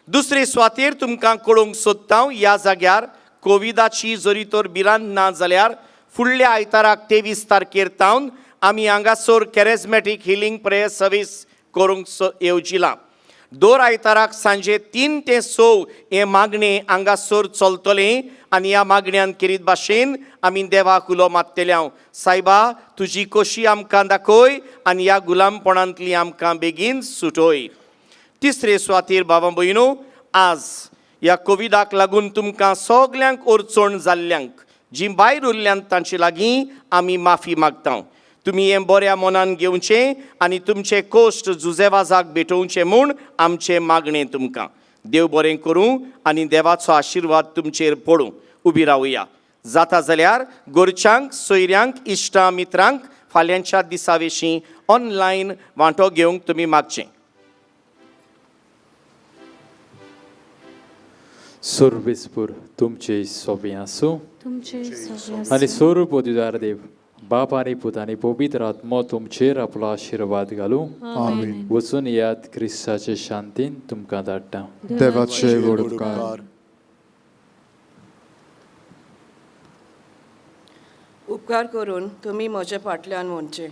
दुसरे सुवातेर तुमकां कळोवंक सोदता, ह्या जाग्यार कोविडाची जरी तर भिरांत ना जाल्यार फुडल्या आयताराक 23 तारखेर तावन आमी हांगासर कॅरिझमॅटीक हिलिंग प्रेयर सर्वीस करूंक येवजिलां. दर आयताराक सांजे 3 ते 6 हे मागणें हांगासर चलतलें. आनी ह्या मागण्यांत किरीत भाशेन आमी देवाक उलो मारतले. सायबा, तुजी खोशी आमकां दाखय आनी ह्या गुलामपणांतली आमकां बेगीन सुटोय. तिसरे सुवातेर बाबा भयणो, आज ह्या कोविडाक लागून तुमकां सगल्यांक अडचण जाल्ल्यांक, जीं भायर उरल्यांत तांचे लागीं आमी माफी मागता. तुमी हें बऱ्या मनान घेवचें आनी तुमचे कोश्ट जुजेवाजाक भेटोवचें म्हूण आमचें मागणें तुमकां. देव बरें करूं आनी देवाचो आशिर्वाद तुमचेर पडूं. उबी रावया. जाता जाल्यार घरच्यांक, सोयऱ्यांक, इश्टां मित्रांक फाल्यांच्या दिसा विशीं ऑनलायन वांटो घेवंक तुमी मागचें. सर्वेस्पूर तुमचे सोबे आसूं आनी सर्व दिदार देव बाप आनी पूत आनी पवित्र आत्मो तुमचेर आपलो आशिर्वाद घालूं. आमीन. वचून यात क्रिस्ताचे शांतीन तुमकां धाडटा. देवाचे गोड उपकार. उपकार करून तुमी म्हजे फाटल्यान म्हणचे,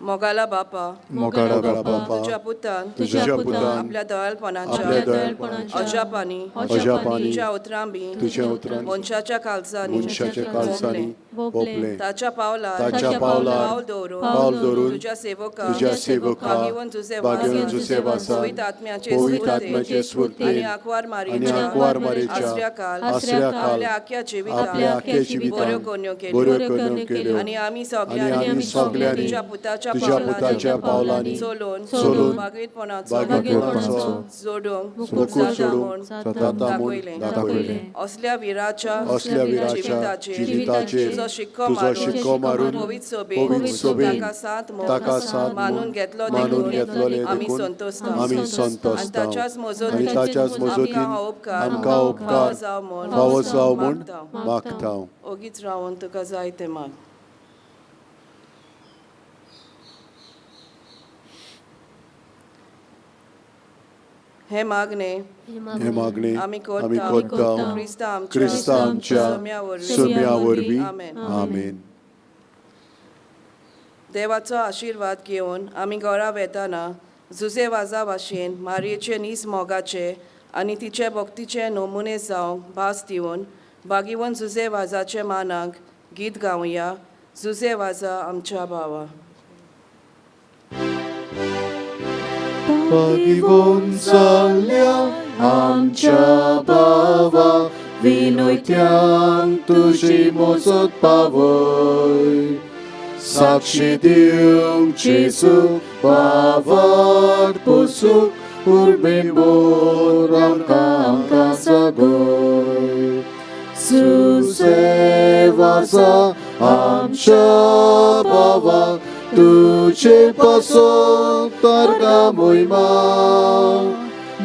मोगाला बापा, मोगाला बापा, तुज्या पुतान तुज्या पुतान आपल्या दयाळपणाच्या अजापांनी तुज्या उतरांबी मनशाच्या काळजांनी भोपले. ताच्या पावलार पावल दवरून तुज्या सेवकाक भागिवन जुसेवासा पवित्र आत्म्याचे स्फूर्ती आनी आंकवार मारीच्या आसऱ्या काल आपल्या आख्या जिवितांत बऱ्यो कोन्यो केल्यो. आनी आमी सगळ्यांनी तुज्या पुताच्या पावलांनी चलून भागवीतपणाचो जोडूंक दाखयलें. असल्या विराच्या जिविताचेर तुजो शिक्को मारून पवित्र सोबेन ताका साथ मानून घेतलो देखून आमी संतोश्ट. आनी ताच्याच मजतीन आमकां उपकार फावो जाव म्हूण मागता. ओगीच रावन तुका जाय तें माग. हे मागणे हे मागणे आमी आमी कोरता कोत्ता क्रिस्ता आमच्या सुम्या वरवीं आमेन. देवाचो आशिर्वाद घेवन आमी घरा वेताना जुजे वाजा भाशेन मारयेचे नीस मोगाचे आनी तिचे भक्तीचे नमुने जावंक भास दिवन बागीवन जुजे वाजाचे मानाक गीत गावया. जुजे वाजा आमच्या भावा. बागीवन जाल्ल्या आमच्या भावा विनोयत्यांक तुजी मोजत पावय. साक्षी दिवंक जेजू बावार पोसूंक उर्बेन बोर आमकां जागोय. जुजे वाजा आमच्या भावा तुजे पासोन तारगा मोहिमा.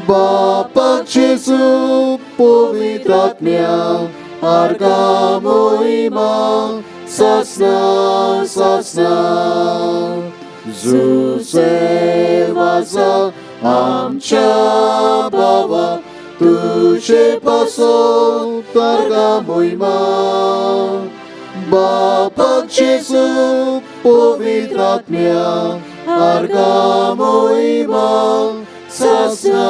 बापाक जेजू पवित्र आत्म्या आर्गा मोहिमा. Sasna, sasna, जुजे वाजा आमच्या भावा तुजे पासोन तारगा मोहिमा. बापाक जेजू पवित्र आत्म्या आर्गा मोहिमा. Sasna,